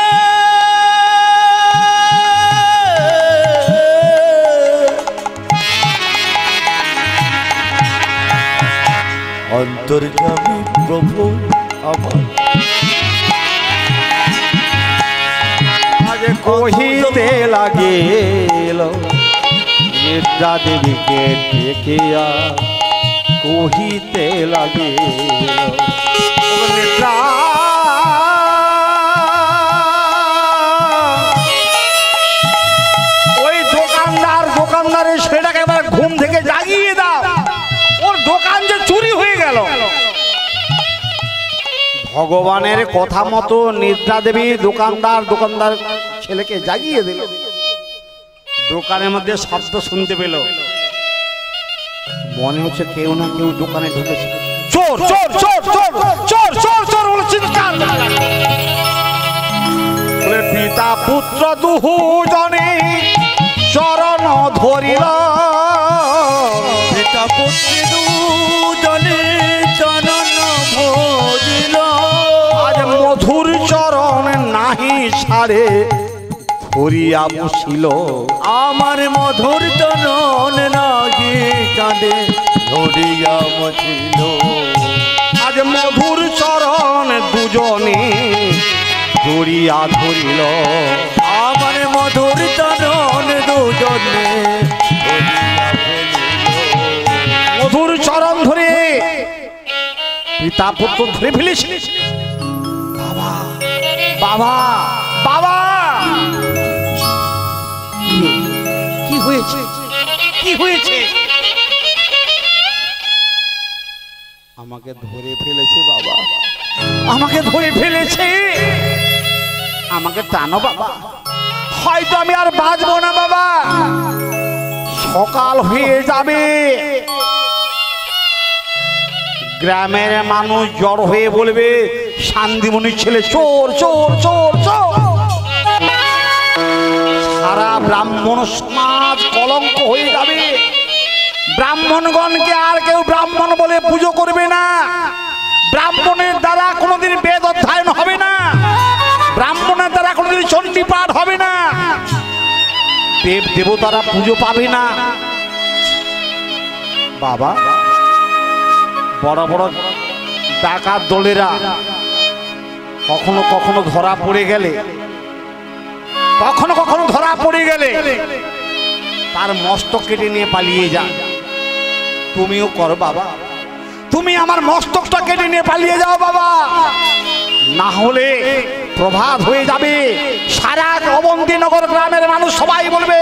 Speaker 2: অন্তর্যামী প্রভু আমার
Speaker 1: আজ কহিতে লাগিল নিদ্রা দেবীকে দেখিয়া কহিতে লাগিল নিদ্রা ওই দোকানদারের সেটাকে এবার ঘুম থেকে জাগিয়ে দাও, ওর দোকান যে চুরি হয়ে গেল। ভগবানের কথা মতো নিদ্রা দেবী দোকানদার ছেলেকে জাগিয়ে দিল। দোকানের মধ্যে শব্দ শুনতে পেল, মনে হচ্ছে কেউ না কেউ দোকানে ঢুকেছে। চোর চোর চোর চোর চোর চোর চোর বলে চিৎকার বলে পিতা পুত্র দুজনে চরণ ধরিল,
Speaker 2: পিতা পুত্র দুজনে চরণ ধরিল।
Speaker 1: আজ মধুর চরণ নাহি ছাড়ে ধরিয়া বসিল,
Speaker 2: আমার মধুর চরণ নাহি কাঁদে ধরিয়া বসিল।
Speaker 1: আজ মধুর চরণ দুজনে ধরিয়া ধরিল,
Speaker 2: আমার মধুর চরণ দুজনে ধরিয়া ফেলিল।
Speaker 1: মধুর চরণ ধরে পিতা পুত্র ধরে ফেলেছে। বাবা বাবা বাবা, কি হয়েছে কি হয়েছে? আমাকে ধরে ফেলেছে বাবা, আমাকে ধরে ফেলেছে, আমাকে টানো বাবা, হয়তো আমি আর বাঁচবো না বাবা, সকাল হয়ে যাবে। গ্রামের মানুষ জড় হয়ে বলবে শান্তিমণির ছেলে চোর চোর চোর চোর। সারা ব্রাহ্মণ সমাজ কলঙ্ক হয়ে যাবে, ব্রাহ্মণগণকে আর কেউ ব্রাহ্মণ বলে পুজো করবে না, ব্রাহ্মণের দ্বারা কোনোদিন বেদ অধ্যয়ন হবে না, ব্রাহ্মণের দ্বারা কোনোদিন চণ্ডী পাঠ হবে না, দেব দেবতারা পুজো পাবে না। বাবা, বড় বড় ডাকাত দলেরা কখনো কখনো ধরা পড়ে গেলে, কখনো কখনো ধরা পড়ে গেলে তার মস্তক কেটে নিয়ে পালিয়ে যান। তুমিও করো বাবা, তুমি আমার মস্তকটা কেটে নিয়ে পালিয়ে যাও বাবা, না হলে প্রভাত হয়ে যাবে, সারা অবন্তীনগর গ্রামের মানুষ সবাই বলবে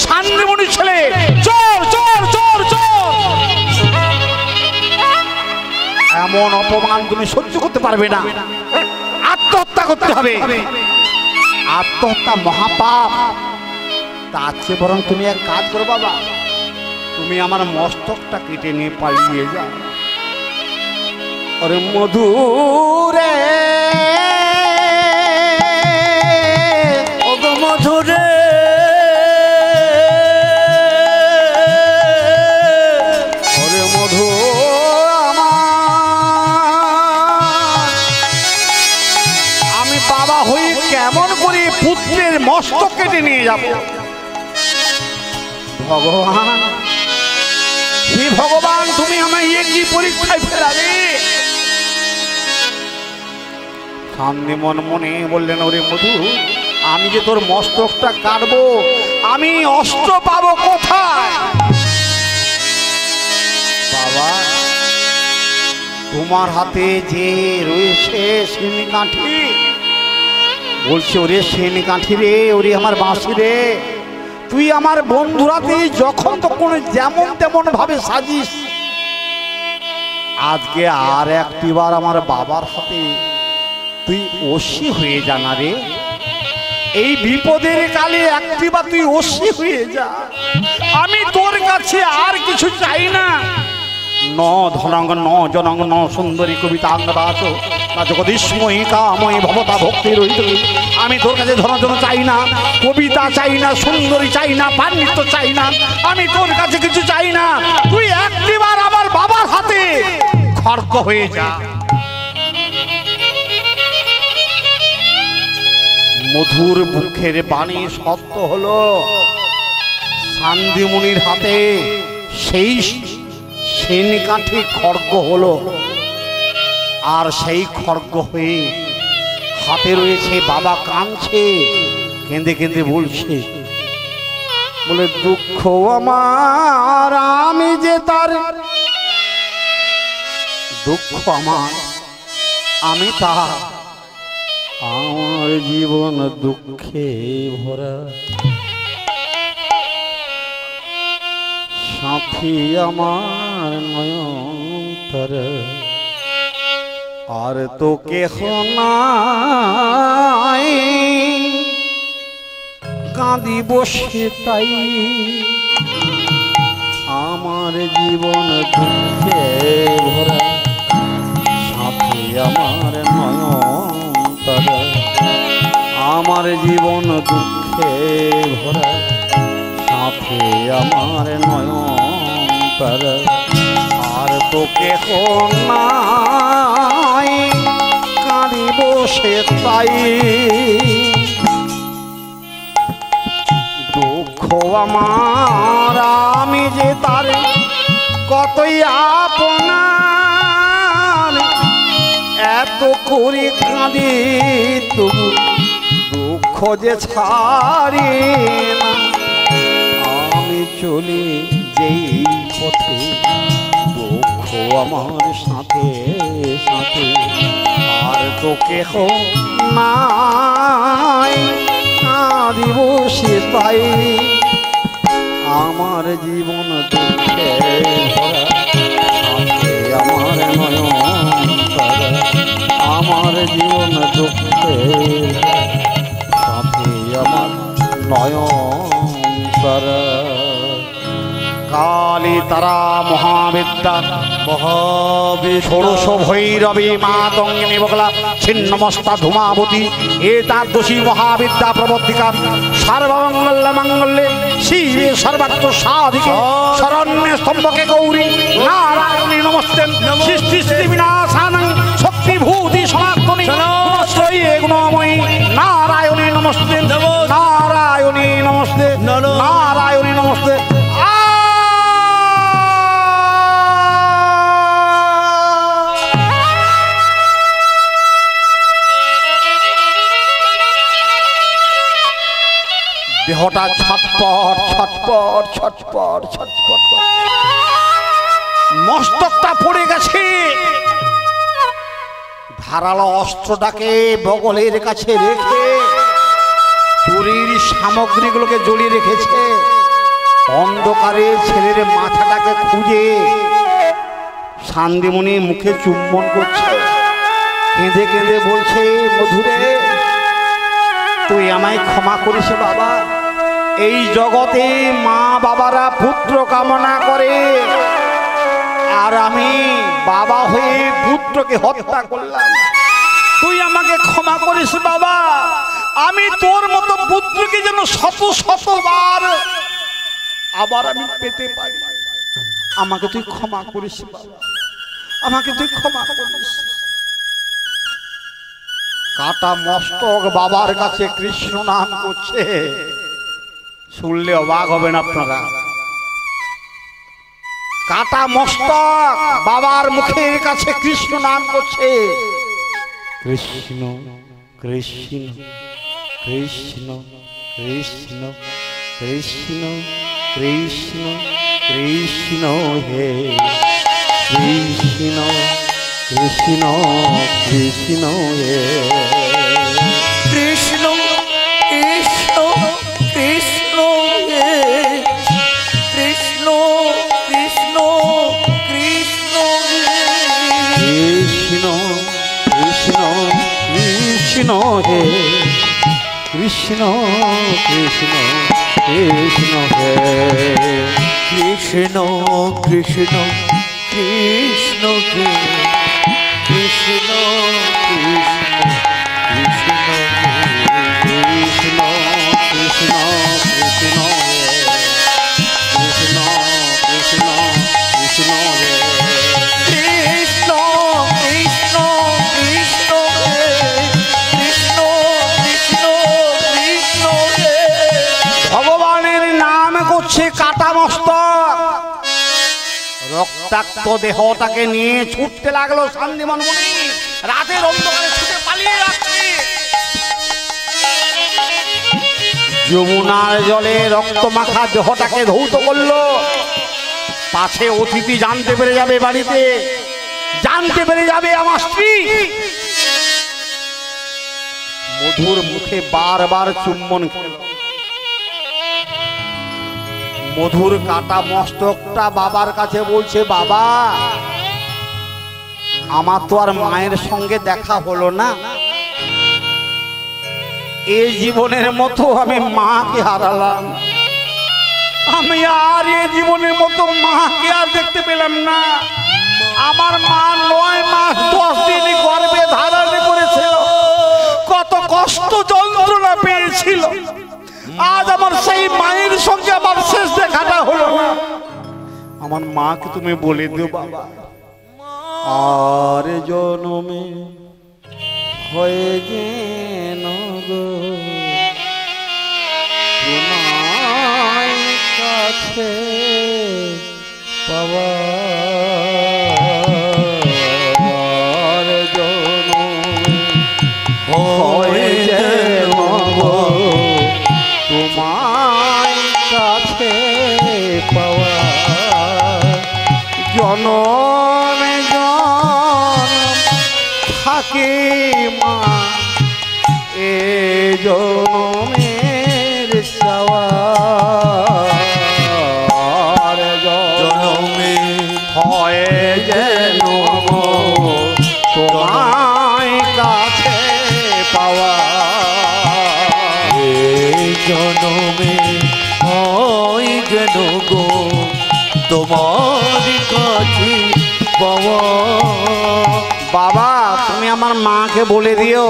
Speaker 1: শান্তিমণির ছেলে চোর চোর চোর চোর। এমন অপমান তুমি সহ্য করতে পারবে না, আত্মহত্যা করতে হবে, আত্মহত্যা মহাপাপ। তার চেয়ে বরং তুমি এক কাজ করো বাবা, তুমি আমার মস্তকটা কেটে নিয়ে পালিয়ে যাও। আরে মধুরে
Speaker 2: ওগো মধুরে
Speaker 1: ওরে মধু আমি বাবা হই কেমন করে পুত্রের মস্তক কেটে নিয়ে যাব? ভগবান, হে ভগবান, তুমি আমায় কি পরীক্ষায় ফেলালে? সামনে মন মনে বললেন ওরে মধু, আমি যে তোর মস্তকটা কাটবো, আমি অস্ত্র পাবো কোথায়? বাবা, তোমার হাতে যে রয়েছে সেনি কাঠি, বলছে ওরে সেনি কাঠি রে, ওরে আমার বাঁশি রে, তুই আমার বন্ধুরাতে যখন তখন যেমন তেমন ভাবে সাজিস, আজকে আর একটিবার আমার বাবার হাতে তুই ওসি হয়ে জানা রে। এই বিপদের কালে একটিবার তুই ওসি হয়ে যা, আমি তোর কাছে আর কিছু চাই না। ন ধনঙ্গ ন জনঙ্গ ন সুন্দরী কবিতাঙ্গদাস জগদীশময়ী কাময়ী ভবতা ভক্তি রহিত। আমি তোর কাছে ধন চাই না, কবিতা চাই না, সুন্দরী চাই না, পাণ্ডিত্য চাই না, আমি তোর কাছে কিছু চাই না, তুই একটিবার আমার বাবার হাতে খড়গ হয়ে যা। মধুর মুখের বাণী সত্য হলো, শান্তিমণির হাতে সেই ছিন কাঠি খড়গ হলো। আর সেই খড়গ হয়ে হাতে রয়েছে, বাবা কাঁদছে, কেঁদে কেঁদে বলছে, বলে দুঃখ আমার আমি যে তার, দুঃখ আমার আমি তার, আমার জীবন দুঃখে ভরা, সাথী আমার নয়ন তারা, আর তো কেহ নাই, কাঁদি বসে তাই, আমার জীবন দুঃখে ভরা, সাথী আমার নয়ন তারা, আমার জীবন দুঃখে ভরা, সাথী আমার নয়ন তারা, আর তো কেহ নাই, কাঁদি বসে তাই, দুঃখ আমার আমি যে তার কতই আপনার, এত করে কাঁদি তবু দুঃখ যে ছাড়ি না, আমি চলি যেই পথে দুঃখ আমার সাথে সাথে, আর তো কেহ নাই, কাঁদি বসে তাই, আমার জীবন দুঃখে ভরা, সাথে আমার নয়ন তারা, আমার জীবন দুঃখে সাথে আমার নয়ন তারা। কালী তারা মহাবিদ্যা ষোড়শ ভৈরবী মাতঙ্গিনী বগলা ছিন্নমস্তা ধূমাবতী এতাদৃশী মহাবিদ্যা প্রবর্তিকা সর্বমঙ্গল মঙ্গলে শিবে সর্বাত্ম সাধিকে শরণ্যে স্তম্ভকে গৌরী নারায়ণী নমস্তে সৃষ্টি শ্রী বিনাশানং শক্তিভূতি সনাতনী নমস্তে গুণময়ী নারায়ণী নমস্তে নারায়ণী নমস্তে নারায়ণী নমস্তে। দেহটা ছটপট ছটপট ছটপট ছটপট, মস্তকটা পড়ে গেছে, ধারালো অস্ত্রটাকে বগলের কাছে রেখে চুরির সামগ্রীগুলোকে জড়িয়ে রেখেছে, অন্ধকারে ছেলের মাথাটাকে খুঁজে শান্তিমণি মুখে চুম্বন করছে, কেঁদে কেঁদে বলছে, মধুরে তুই আমায় ক্ষমা করিস বাবা, এই জগতে মা বাবারা পুত্র কামনা করে, আর আমি বাবা হয়ে পুত্রকে হত্যা করলাম, তুই আমাকে ক্ষমা করিস বাবা, আমি তোর মতো পুত্রকে যেন শত শতবার আবার আমি পেতে পারি, আমাকে তুই ক্ষমা করিস বাবা, আমাকে তুই ক্ষমা করিস। কাটা মস্তক বাবার কাছে কৃষ্ণ নাম করছে, শুনলে অবাক হবেন আপনারা, কাটা মস্তক বাবার মুখের কাছে কৃষ্ণ নাম করছে, কৃষ্ণ কৃষ্ণ কৃষ্ণ কৃষ্ণ কৃষ্ণ কৃষ্ণ কৃষ্ণ হে কৃষ্ণ কৃষ্ণ কৃষ্ণ হে
Speaker 2: কৃষ্ণ কৃষ্ণ কৃষ্ণ হে কৃষ্ণ কৃষ্ণ কৃষ্ণ
Speaker 1: কৃষ্ণ কৃষ্ণ কৃষ্ণ হে কৃষ্ণ কৃষ্ণ কৃষ্ণ হে
Speaker 2: কৃষ্ণ কৃষ্ণ কৃষ্ণ হে কৃষ্ণ কৃষ্ণ কৃষ্ণ
Speaker 1: কৃষ্ণ কৃষ্ণ কৃষ্ণ কৃষ্ণ কৃষ্ণ হে
Speaker 2: কৃষ্ণ কৃষ্ণ কৃষ্ণ হে কৃষ্ণ কৃষ্ণ কৃষ্ণ হে।
Speaker 1: ভগবানের নাম করছে কাটা মস্তক, রক্ত রক্তাক্ত দেহটাকে নিয়ে ছুটতে লাগলো শান্তিমন মুনি। রাতের অন্ধকারে ছুটে পালিয়ে যাচ্ছে। যমুনার জলে রক্ত মাখা দেহটাকে ধৌত করলো। পাছে অতিথি জানতে পেরে যাবে, বাড়িতে জানতে পেরে যাবে আমার স্ত্রী। মধুর মুখে বারবার চুম্বন খেল। মধুর কাটা মস্তকটা বাবার কাছে বলছে, বাবা আমার তো আর মায়ের সঙ্গে দেখা হলো না, এই জীবনের মতো আমি মাকে হারালাম, আমি আর এই জীবনের মতো মাকে আর দেখতে পেলাম না। আমার মা 9 মাস 10 দিন গর্ভে ধারণ করেছিল, কত কষ্ট যন্ত্রণা পেয়েছিল। আজ আমার সেই মায়ের সঙ্গে আমার শেষ দেখাটা হলো না। আমার মাকে তুমি বলে দিও বাবা, আর জনমে হয়ে যেন গো তোমার কাছে পাওয়া, আর জনমে হয়ে যেন গো তোমার কাছে পাওয়া, জনমে জনম থাকে মা এ জনমের চাওয়া, জনমে হয় যেন তোমার কাছে পাওয়া,
Speaker 2: জনমে হয় যেন গো তোমার কাছে পাওয়া।
Speaker 1: বাবা তুমি আমার মাকে বলে দিও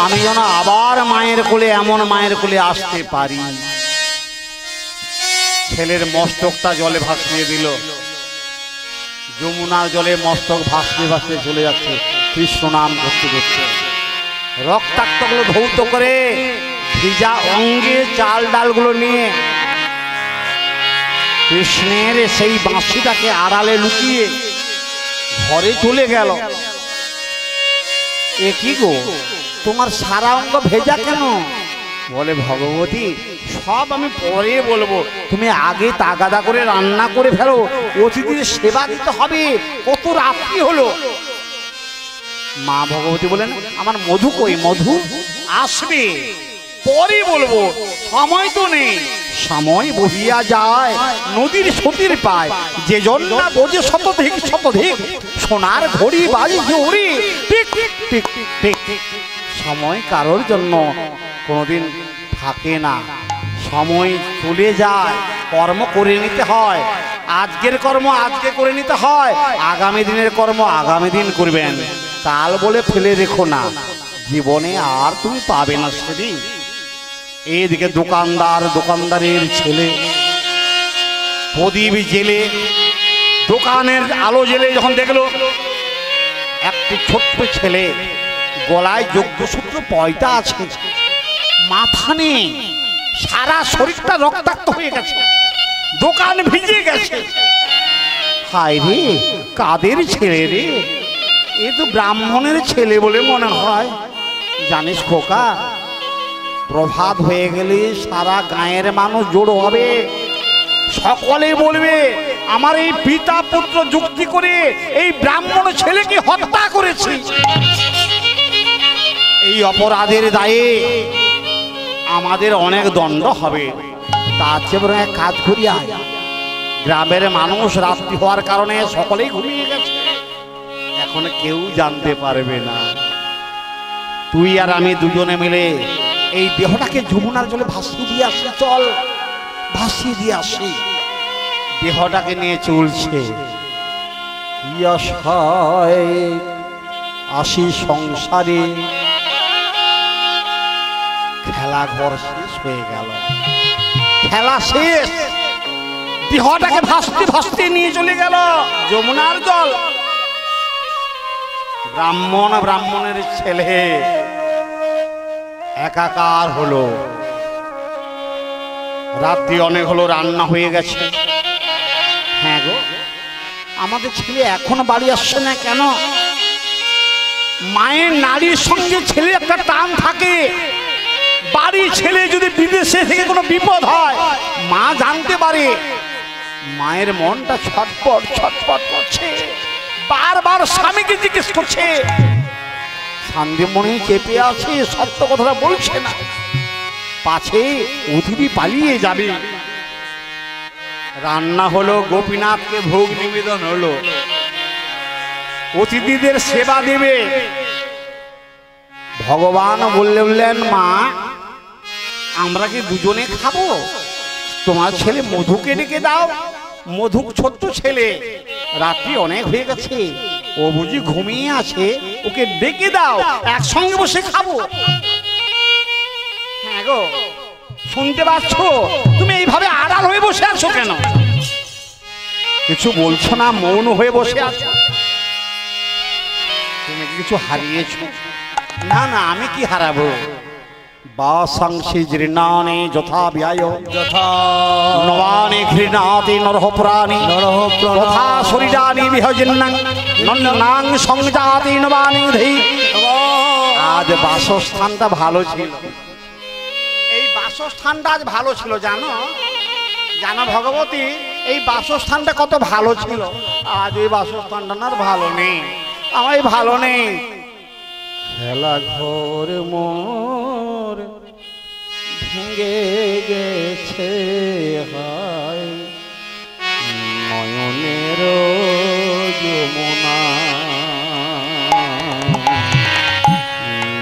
Speaker 1: আমি যেন আবার মায়ের কোলে, এমন মায়ের কোলে আসতে পারি। ছেলের মস্তকটা জলে ভাসিয়ে দিল। যমুনার জলে মস্তক ভাসতে ভাসতে চলে যাচ্ছে, কৃষ্ণ নাম করতে করতে। রক্তাক্তগুলো ধৌত করে ভিজা অঙ্গে চাল ডালগুলো নিয়ে কৃষ্ণের সেই বাঁশিটাকে আড়ালে লুকিয়ে ঘরে চলে গেল। এ কি গো তোমার সারা অঙ্গ ভেজা কেন? বলে ভগবতী সব আমি পরে বলবো, তুমি আগে তাগাদা করে রান্না করে ফেলো, অতিথির সেবা দিতে হবে, কত রাত্রি হলো। মা ভগবতী বলেন আমার মধু কই? মধু আসবে, পরে বলবো, সময় তো নেই। সময় বহিয়া যায় নদীর সতীর পায়, যে জন্য বোঝে শতধিক শতধিক, সোনার ঘড়ি বাজি জোরে টিক টিক টিক। সময় কারোর জন্য কোনোদিন থাকে না, সময় চলে যায়, কর্ম করে নিতে হয়। আজকের কর্ম আজকে করে নিতে হয়, আগামী দিনের কর্ম আগামী দিন করবেন। কাল বলে ফেলে রেখো না, জীবনে আর তুমি পাবে না সেদিন। এইদিকে দোকানদারের ছেলে প্রদীপ জেলে, দোকানের আলো জেলে যখন দেখলো একটি ছোট্ট ছেলে, গলায় যজ্ঞসূত্র পয়টা আছে, মাথা নেই, সারা শরীরটা রক্তাক্ত হয়ে গেছে, দোকান ভিজে গেছে। হায় রে, কাদের ছেলে রে? এ তো ব্রাহ্মণের ছেলে বলে মনে হয়। জানিস খোকা, প্রভাত হয়ে গেলে সারা গায়ের মানুষ জড়ো হবে, সকলে বলবে আমার এই পিতা পুত্র যুক্তি করে এই ব্রাহ্মণ ছেলেকে হত্যা করেছে। এই অপরাধের দায়ে আমাদের অনেক দণ্ড হবে। তার চেয়ে বরং এক কাজ করি, আয়, গ্রামের মানুষ রাত্রি হওয়ার কারণে সকলেই ঘুমিয়ে গেছে, এখন কেউ জানতে পারবে না। তুই আর আমি দুজনে মিলে এই দেহটাকে যমুনার জলে ভাসিয়ে দিয়ে আসি, চল ভাসিয়ে দিয়ে আসি। দেহটাকে নিয়ে চলছে, আসি সংসারে, খেলা ঘর শেষ হয়ে গেল, খেলা শেষ। দেহটাকে ভাসতে ভাসতে নিয়ে চলে গেল যমুনার জল। ব্রাহ্মণের ছেলে একাকার হলো। রাত্রি অনেক হলো, রান্না হয়ে গেছে। হ্যাঁ গো, আমাদের ছেলে এখনো বাড়ি আসছে না কেন? মায়ের নারীর সঙ্গে ছেলে একটা টান থাকে। বাড়ির ছেলে যদি বিদেশে থেকে কোনো বিপদ হয়, মা জানতে পারে, মায়ের মনটা ছটপট ছটপট করছে, বারবার স্বামীকে জিজ্ঞেস করছে। শান্তিমণি চেপে আছে, সত্য কথাটা বলছে না, পাছে অতিথি পালিয়ে যাবে। রান্না হলো, গোপীনাথকে ভোগ নিবেদন হলো, অতিথিদের সেবা দেবে। ভগবান বললেন, মা আমরা কি দুজনে খাবো? তোমার ছেলে মধুকে ডেকে দাও। মধু ছোট্ট ছেলে, রাত্রি অনেক হয়ে গেছে, ও বুঝি ঘুমিয়ে আছে, ওকে ডেকে দাও, একসঙ্গে বসে খাবো। হ্যাঁ গো, শুনতে পাচ্ছ? তুমি এইভাবে আড়াল হয়ে বসে আছো কেন? কিছু বলছো না, মৌন হয়ে বসে আছো। তুমি কিছু হারিয়েছো? না না, আমি কি হারাবো? বাসাংসি জীর্ণানি যথা ব্যয়
Speaker 2: যথা
Speaker 1: নবানি ঘৃণাতি নরহ প্রাণী তথা শরীরানি বিহজিন্নাং নন্নাং সংজাতি নবানি ধি। আজ বাসস্থানটা ভালো ছিল, এই বাসস্থানটা আজ ভালো ছিল। জানো জানো ভগবতী, এই বাসস্থানটা কত ভালো ছিল, আজ এই বাসস্থানটা না আর ভালো নেই, আমার ভালো নেই। খেলা ঘর মোর ভেঙে গেছে, হায় নয়নের যমুনা,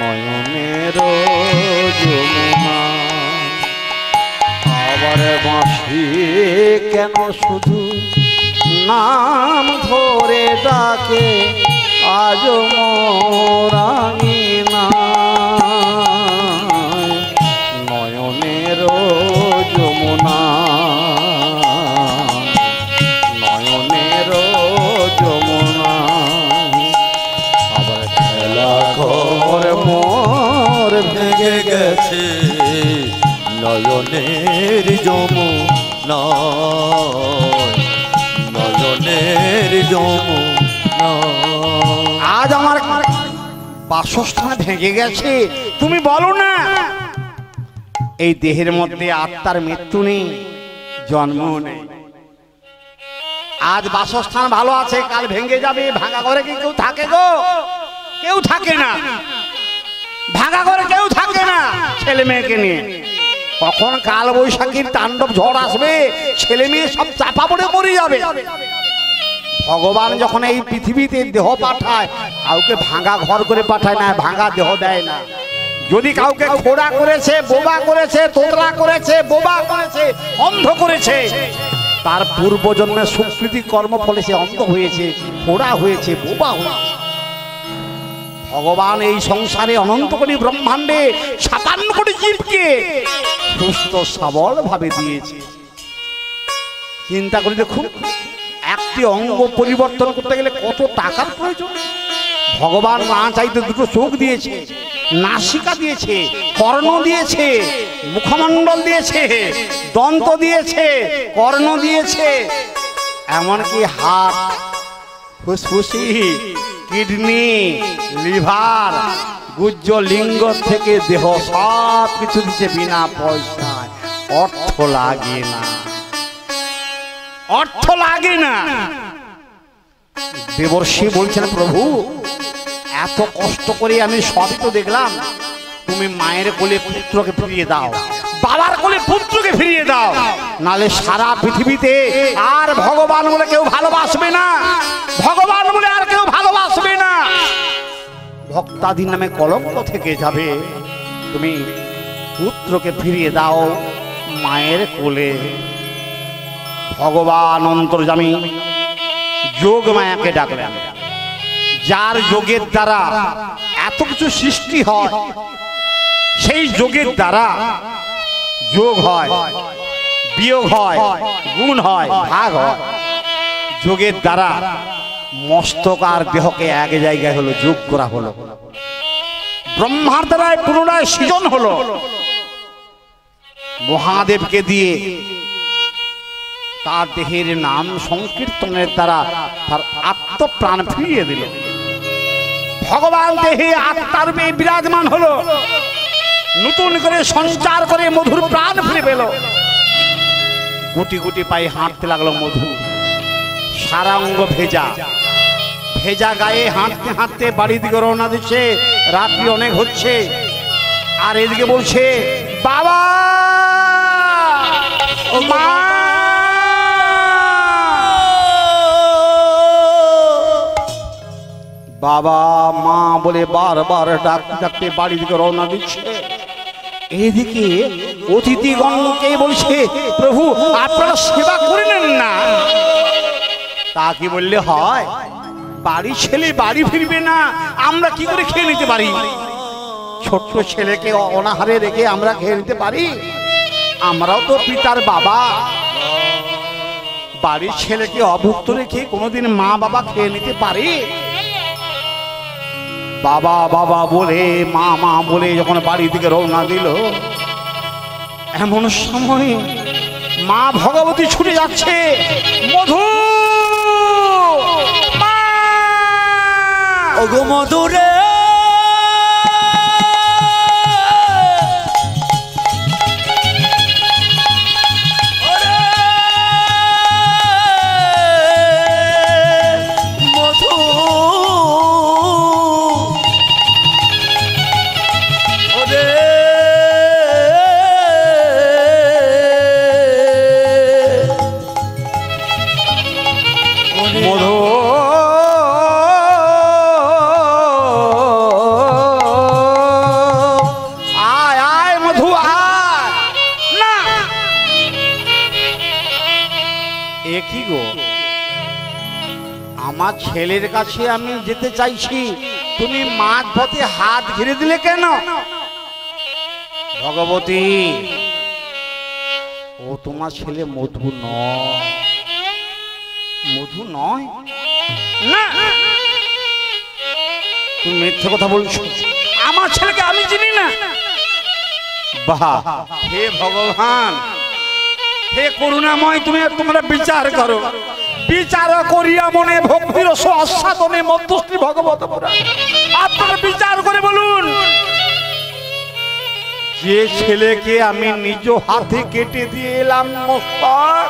Speaker 1: নয়নের যমুনা। আবার বাঁশি কেন শুধু নাম ধরে ডাকে, আজ মোরাঙিনা নয়নের যমুনা, নয়নের যমুনা। আবার খেলা ঘর মোর
Speaker 2: ভেঙে গেছে, নয়নের যমুনা, নয়নের যমুনা।
Speaker 1: আজ আমার বাসস্থান ভেঙে গেছে, তুমি বলো না। এই দেহের মধ্যে আত্মার মৃত্যু নেই, জন্ম নেই। আজ বাসস্থান ভালো আছে, কাল ভেঙে যাবে। ভাঙা ঘরে কি কেউ থাকে গো? কেউ থাকে না, ভাঙা ঘরে কেউ থাকে না। ছেলে মেয়েকে নিয়ে কখন কাল বৈশাখীর তাণ্ডব ঝড় আসবে, ছেলে মেয়ে সব চাপা পড়ে মরে যাবে। ভগবান যখন এই পৃথিবীতে দেহ পাঠায়, কাউকে ভাঙা ঘর করে পাঠায় না, ভাঙা দেহ দেয় না। যদি কাউকে খোড়া করেছে, বোবা করেছে, তোতলা করেছে, বোবা করেছে, অন্ধ করেছে, তার পূর্ব জন্মের সুকৃতি কর্ম ফলে সে অন্ধ হয়েছে, খোড়া হয়েছে, বোবা হয়েছে। ভগবান এই সংসারে অনন্ত কোটি ব্রহ্মাণ্ডে ৫৭ কোটি জীবকে সুস্থ সবল ভাবে দিয়েছে। চিন্তা করে দেখুন, একটি অঙ্গ পরিবর্তন করতে গেলে কত টাকার প্রয়োজন। ভগবান না চাইতে দুটো চোখ দিয়েছে, নাসিকা দিয়েছে, কর্ণ দিয়েছে, মুখমণ্ডল দিয়েছে, দন্ত দিয়েছে, কর্ণ দিয়েছে, এমনকি হার্ট, ফুসফুসি, কিডনি, লিভার, গুজ্জ লিঙ্গ থেকে দেহ সব কিছু দিচ্ছে বিনা পয়সায়। অর্থ লাগে না, অর্থ লাগে না। দেবর্ষি বলছেন, প্রভু এত কষ্ট করে আমি সবই তো দেখলাম, তুমি মায়ের কোলে পুত্রকে ফিরিয়ে দাও, বাবার কোলে পুত্রকে ফিরিয়ে দাও, নালে সারা পৃথিবীতে আর ভগবান বলে কেউ ভালোবাসবে না, ভগবান বলে আর কেউ ভালোবাসবে না। ভক্তাদির নামে কলঙ্ক থেকে যাবে। তুমি পুত্রকে ফিরিয়ে দাও মায়ের কোলে। ভগবান অন্তর্যামী যোগ মায়াকে ডাকলেন, যার যোগের দ্বারা এত কিছু সৃষ্টি হয়, সেই যোগের দ্বারা যোগ হয়, বিয়োগ হয়, গুণ হয়, ভাগ হয়। যোগের দ্বারা মস্তক আর দেহকে এক জায়গায় হলো, যোগ করা হলো। ব্রহ্মার দ্বারায় পুনরায় সৃজন হলো। মহাদেবকে দিয়ে তার দেহের নাম সংকীর্তনের দ্বারা তার আত্মপ্রাণ ফিরিয়ে দিল। ভগবান দেহে আত্মার বিরাজমান হলো, নতুন করে সঞ্চার করে মধুর প্রাণ ফিরে পেল। গুটি গুটি পায়ে হাঁটতে লাগলো মধু, সারা অঙ্গ ভেজা, ভেজা গায়ে হাঁটতে হাঁটতে বাড়ির দিকে রওনা দিচ্ছে। রাত্রি অনেক হচ্ছে, আর এদিকে বলছে বাবা মা, বাবা মা বলে বারবার ডাকতে ডাকতে বাড়ির দিকে রওনা দিচ্ছে। এইদিকে অতিথিগণকে বলছে প্রভু আপনারা সেবা করে নেন না। তা কি বললে হয়? বাড়ি ছেলে বাড়ি ফিরবে না, আমরা কি করে খেয়ে নিতে পারি? ছোট্ট ছেলেকে অনাহারে রেখে আমরা খেয়ে নিতে পারি? আমরাও তো পিতার বাবা। বাড়ির ছেলেকে অভুক্ত রেখে কোনোদিন মা বাবা খেয়ে নিতে পারে? বাবা বাবা বলে মা মা বলে যখন বাড়ি থেকে রওনা দিল, এমন সময় মা ভগবতী ছুটে যাচ্ছে। মধু মা,
Speaker 2: ওগো মধুরে
Speaker 1: আমার ছেলের কাছে আমি যেতে চাইছি, তুমি মাঝ পথে হাত ঘিরে দিলে কেন? ভগবতী, ও তোমার ছেলে মধু নয়, মধু নয় না, তুমি মিথ্যে কথা বলছো। আমার ছেলেকে আমি চিনি না। বাহ, হে ভগবান, হে করুণাময়, তুমি তোমরা বিচার করো। বিচার করিয়া মনে ভক্তির আস্বাদনে মধ্যস্থী ভগবত পুরাণ। আপনারা বিচার করে বলুন, যে ছেলেকে আমি নিজ হাতে কেটে দিয়ে এলাম মস্তক,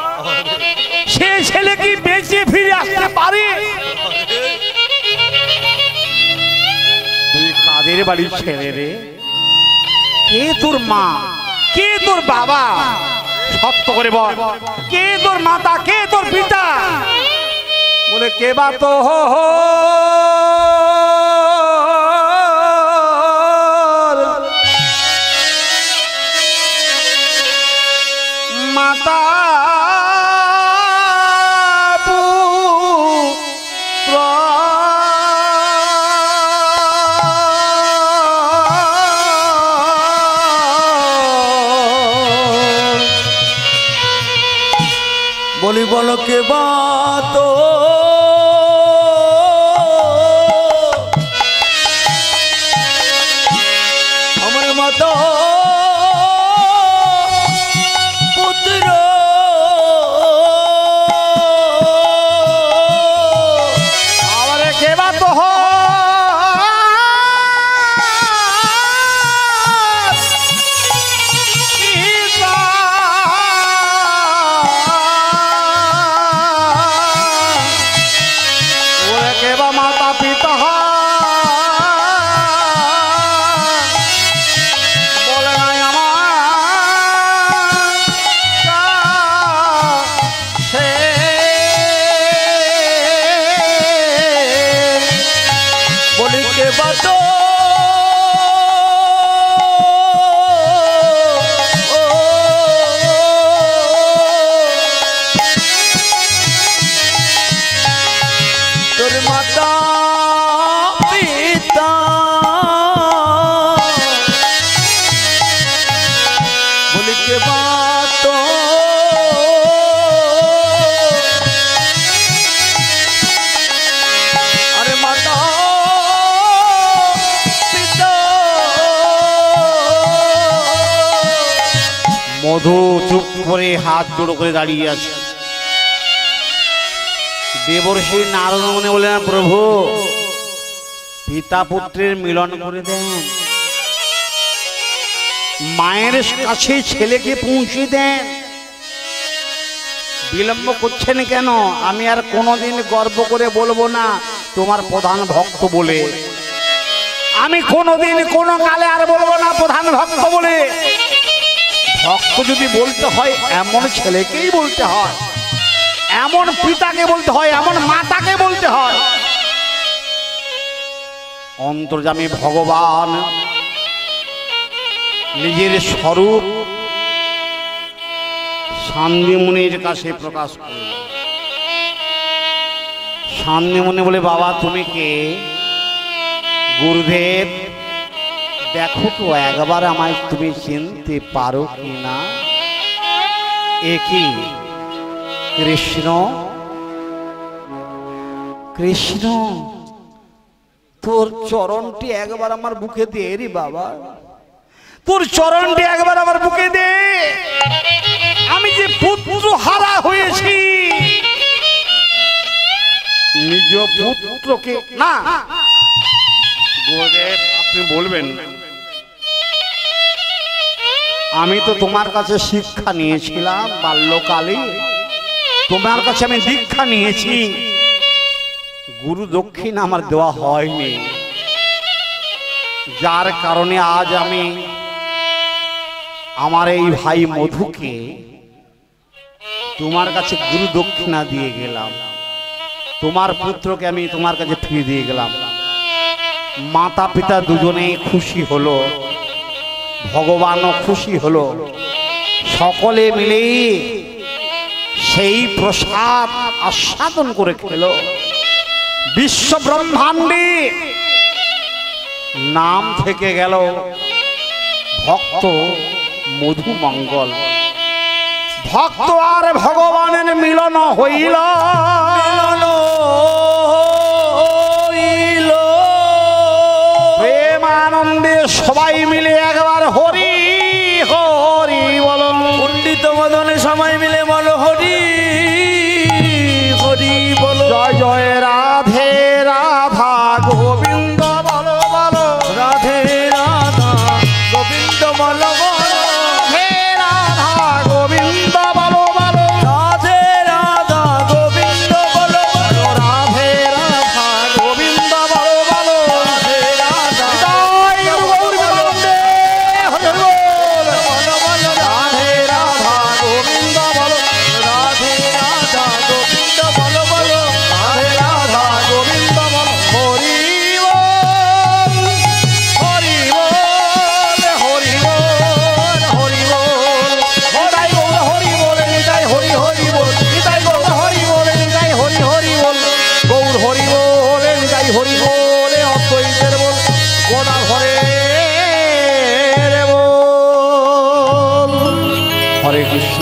Speaker 1: সে ছেলে কি বেঁচে ফিরে আসতে পারে? তুই কাদের বাড়ির ছেলে রে? কে তোর মা, কে তোর বাবা? সত্য করে বল, কে তোর মাতা, কে তোর পিতা? বলে কে বা তো মাতা
Speaker 2: বলি বলো কে বাত আমার মতো পুত্র
Speaker 1: আবার কে বা তো মাতা পিতা বলে নাই আমার সে
Speaker 2: বলি কে বাত তোর মাতা পিতা বলি কে বাত আরে মাতা পিতা
Speaker 1: মধু চুপ করে হাত জোড়ো করে দাঁড়িয়ে আছে। দেবর্ষি নারদ মনে বললেন, প্রভু পিতা পুত্রের মিলন করে দেন, মায়ের কাছে ছেলেকে পৌঁছে দেন, বিলম্ব করছেন কেন? আমি আর কোনোদিন গর্ব করে বলবো না তোমার প্রধান ভক্ত বলে, আমি কোনোদিন কোনো কালে আর বলবো না প্রধান ভক্ত বলে। ভক্ত যদি বলতে হয় এমন ছেলেকেই বলতে হয়, এমন পিতাকে বলতে হয়, এমন মাতাকে বলতে হয়। অন্তর্যামী ভগবান নিজের স্বরূপ শান্তিমুনির কাছে প্রকাশ করল। শান্তিমুনি বলে, বাবা তুমি কে? গুরুদেব দেখো তো একবার আমায় তুমি চিনতে পারো কি না? এ কি কৃষ্ণ? কৃষ্ণ তোর চরণটি একবার আমার বুকে দে রে বাবা, তোর চরণটি একবার আমার বুকে দে। আমি যে পুত্র হারা হয়েছি, নিজ পুত্রকে না। গুরুদেব আপনি বলবেন, আমি তো তোমার কাছে শিক্ষা নিয়েছিলাম বাল্যকালে, তোমার কাছে আমি দীক্ষা নিয়েছি, গুরু দক্ষিণ আমার দেওয়া হয়নি, যার কারণে আজ আমি আমার এই ভাই মধুকে তোমার কাছে গুরু দক্ষিণা দিয়ে গেলাম, তোমার পুত্রকে আমি তোমার কাছে ফিরিয়ে দিয়ে গেলাম। মাতা পিতা দুজনেই খুশি হলো, ভগবানও খুশি হলো, সকলে মিলে সেই প্রসাদ আস্বাদন করে খেল। বিশ্ব ব্রহ্মাণ্ডে নাম থেকে গেল ভক্ত মধুমঙ্গল। ভক্ত আর ভগবানের মিলন হইল, প্রেমানন্দে সবাই মিলে একবার হরি হরি বলো।
Speaker 2: পণ্ডিত মদনে সবাই মিলে বলো হরি হরি বলো।
Speaker 1: জয় জয় রাধে রাধা গোবিন্দ বলো বলো,
Speaker 2: রাধে রাধা গোবিন্দ বলো বলো,
Speaker 1: হে রাধা গোবিন্দ বলো বলো,
Speaker 2: রাধে রাধা গোবিন্দ বলো বলো,
Speaker 1: রাধে রাধা গোবিন্দ বলো বলো,
Speaker 2: রাধে রাধা
Speaker 1: জয় গৌর গোবিন্দে হরি বল।
Speaker 2: বলো বলো,
Speaker 1: রাধে রাধা গোবিন্দ বলো,
Speaker 2: রাধে রাধা গোবিন্দ বলো বলো,
Speaker 1: রাধে রাধা গোবিন্দ বলো, হরি বল হরি বল হরি বল হরি বল। নিতাই গৌর হরি বল, নিতাই হরি হরি বল, নিতাই গৌর হরি বল, নিতাই হরি হরি বল, গৌর হরি বল, নিতাই হরি বল, অদ্বৈতের বল, গোদা হরে বল। হরে কৃষ্ণ।